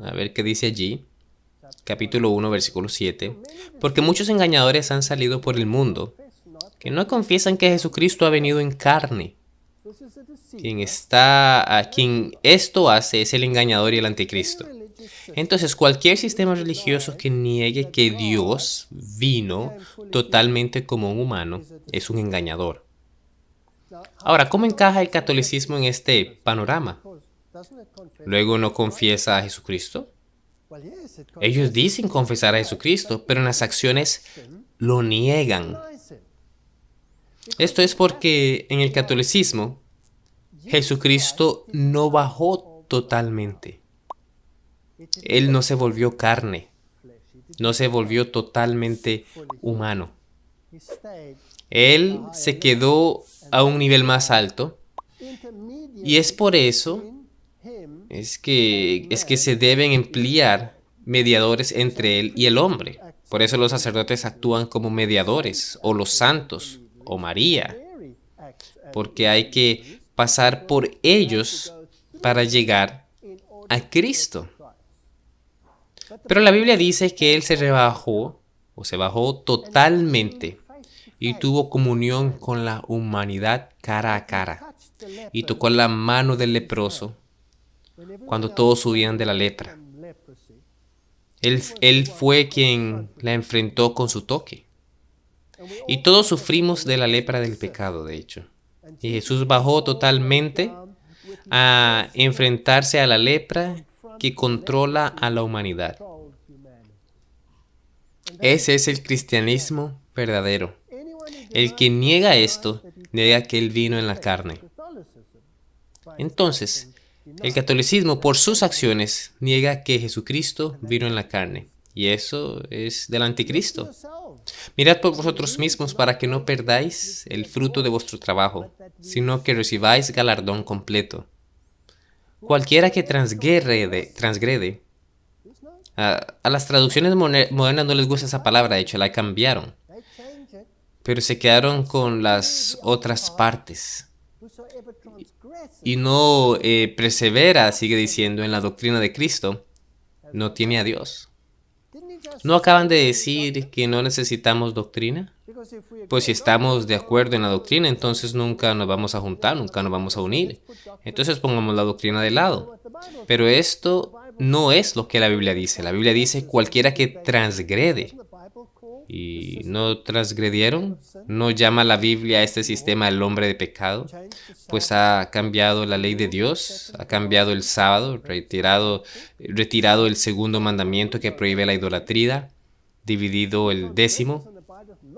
a ver qué dice allí, capítulo 1, versículo 7. Porque muchos engañadores han salido por el mundo, que no confiesan que Jesucristo ha venido en carne. Quien esto hace es el engañador y el anticristo. Entonces, cualquier sistema religioso que niegue que Dios vino totalmente como un humano es un engañador. Ahora, ¿cómo encaja el catolicismo en este panorama? ¿Luego no confiesa a Jesucristo? Ellos dicen confesar a Jesucristo, pero en las acciones lo niegan. Esto es porque en el catolicismo Jesucristo no bajó totalmente. Él no se volvió carne, no se volvió totalmente humano. Él se quedó a un nivel más alto y es por eso es que se deben emplear mediadores entre él y el hombre. Por eso los sacerdotes actúan como mediadores, o los santos, o María, porque hay que pasar por ellos para llegar a Cristo. Pero la Biblia dice que Él se bajó totalmente y tuvo comunión con la humanidad cara a cara y tocó la mano del leproso cuando todos huían de la lepra. Él fue quien la enfrentó con su toque. Y todos sufrimos de la lepra del pecado, de hecho. Y Jesús bajó totalmente a enfrentarse a la lepra que controla a la humanidad. Ese es el cristianismo verdadero. El que niega esto, niega que Él vino en la carne. Entonces, el catolicismo, por sus acciones, niega que Jesucristo vino en la carne. Y eso es del anticristo. Mirad por vosotros mismos para que no perdáis el fruto de vuestro trabajo, sino que recibáis galardón completo. Cualquiera que transgrede. A las traducciones modernas no les gusta esa palabra, de hecho la cambiaron. Pero se quedaron con las otras partes. Y no persevera, sigue diciendo, en la doctrina de Cristo, no tiene a Dios. ¿No acaban de decir que no necesitamos doctrina? Pues si estamos de acuerdo en la doctrina, entonces nunca nos vamos a juntar, nunca nos vamos a unir. Entonces pongamos la doctrina de lado. Pero esto no es lo que la Biblia dice. La Biblia dice cualquiera que transgrede. ¿Y no transgredieron? ¿No llama la Biblia a este sistema el hombre de pecado? Pues ha cambiado la ley de Dios, ha cambiado el sábado, retirado el segundo mandamiento que prohíbe la idolatría, dividido el 10º.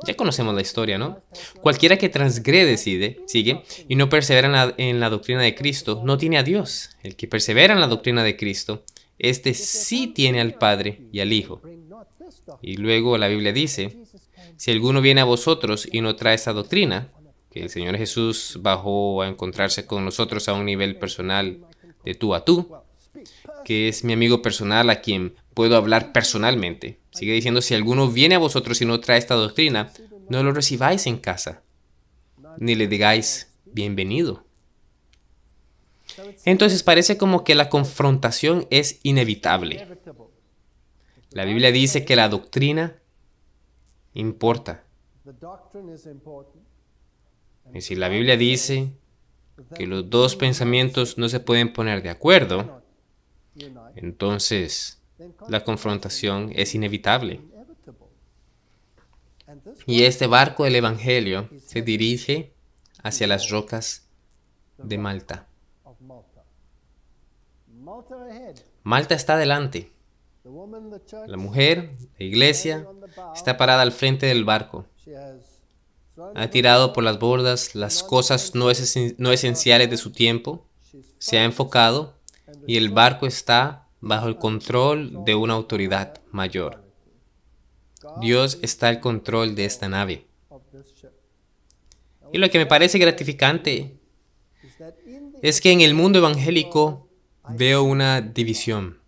Ya conocemos la historia, ¿no? Cualquiera que transgrede, sigue, y no persevera en la doctrina de Cristo, no tiene a Dios. El que persevera en la doctrina de Cristo, este sí tiene al Padre y al Hijo. Y luego la Biblia dice, si alguno viene a vosotros y no trae esta doctrina, que el Señor Jesús bajó a encontrarse con nosotros a un nivel personal de tú a tú, que es mi amigo personal a quien puedo hablar personalmente. Sigue diciendo, si alguno viene a vosotros y no trae esta doctrina, no lo recibáis en casa, ni le digáis bienvenido. Entonces parece como que la confrontación es inevitable. La Biblia dice que la doctrina importa. Y si la Biblia dice que los dos pensamientos no se pueden poner de acuerdo, entonces la confrontación es inevitable. Y este barco del Evangelio se dirige hacia las rocas de Malta. Malta está adelante. La mujer, la iglesia, está parada al frente del barco. Ha tirado por las bordas las cosas no esenciales de su tiempo, se ha enfocado y el barco está bajo el control de una autoridad mayor. Dios está al control de esta nave. Y lo que me parece gratificante es que en el mundo evangélico veo una división.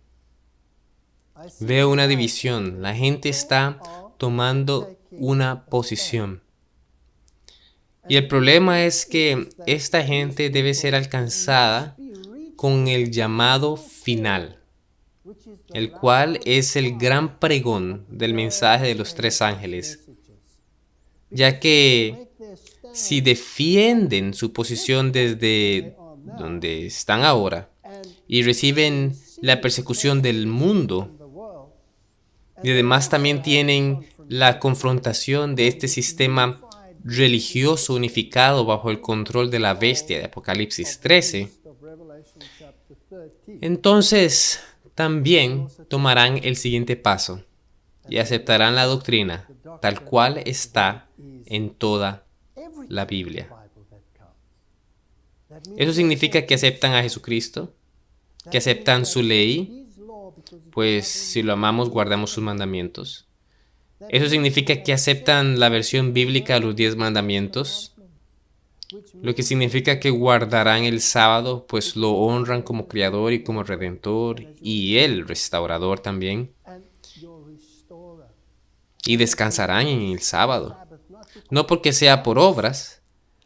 Veo una división. La gente está tomando una posición. Y el problema es que esta gente debe ser alcanzada con el llamado final, el cual es el gran pregón del mensaje de los tres ángeles, ya que si defienden su posición desde donde están ahora y reciben la persecución del mundo, y además también tienen la confrontación de este sistema religioso unificado bajo el control de la bestia de Apocalipsis 13, entonces también tomarán el siguiente paso y aceptarán la doctrina tal cual está en toda la Biblia. Eso significa que aceptan a Jesucristo, que aceptan su ley, pues si lo amamos guardamos sus mandamientos. Eso significa que aceptan la versión bíblica de los 10 mandamientos, lo que significa que guardarán el sábado, pues lo honran como Creador y como Redentor y el Restaurador también. Y descansarán en el sábado, no porque sea por obras,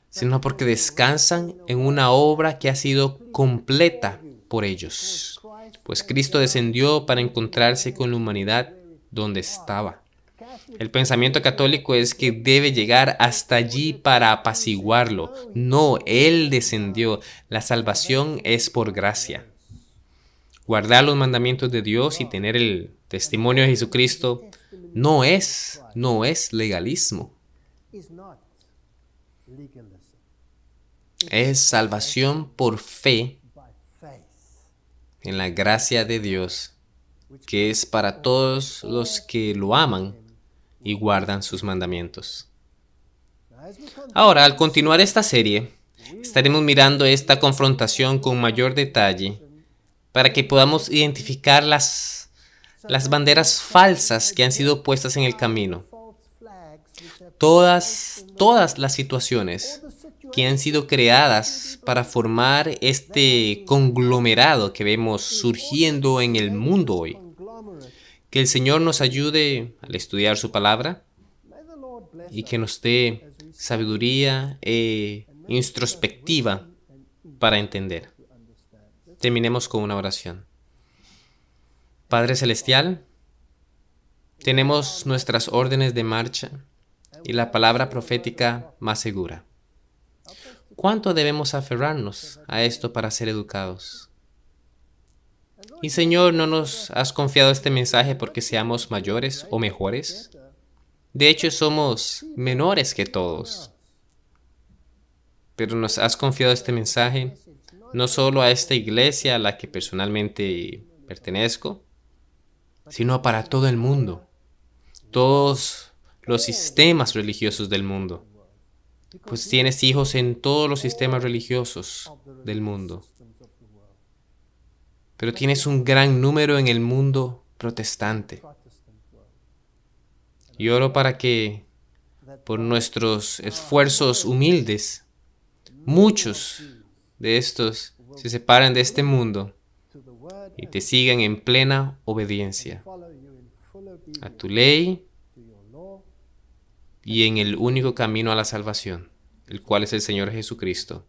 sino porque descansan en una obra que ha sido completa por ellos, pues Cristo descendió para encontrarse con la humanidad donde estaba. El pensamiento católico es que debe llegar hasta allí para apaciguarlo. No, Él descendió. La salvación es por gracia. Guardar los mandamientos de Dios y tener el testimonio de Jesucristo no es legalismo. Es salvación por fe en la gracia de Dios, que es para todos los que lo aman y guardan sus mandamientos. Ahora, al continuar esta serie, estaremos mirando esta confrontación con mayor detalle para que podamos identificar las banderas falsas que han sido puestas en el camino. Todas las situaciones que han sido creadas para formar este conglomerado que vemos surgiendo en el mundo hoy. Que el Señor nos ayude al estudiar su palabra y que nos dé sabiduría e introspectiva para entender. Terminemos con una oración. Padre Celestial, tenemos nuestras órdenes de marcha y la palabra profética más segura. ¿Cuánto debemos aferrarnos a esto para ser educados? Y Señor, no nos has confiado este mensaje porque seamos mayores o mejores. De hecho, somos menores que todos. Pero nos has confiado este mensaje no solo a esta iglesia a la que personalmente pertenezco, sino para todo el mundo, todos los sistemas religiosos del mundo. Pues tienes hijos en todos los sistemas religiosos del mundo. Pero tienes un gran número en el mundo protestante. Y oro para que, por nuestros esfuerzos humildes, muchos de estos se separen de este mundo y te sigan en plena obediencia a tu ley y en el único camino a la salvación, el cual es el Señor Jesucristo.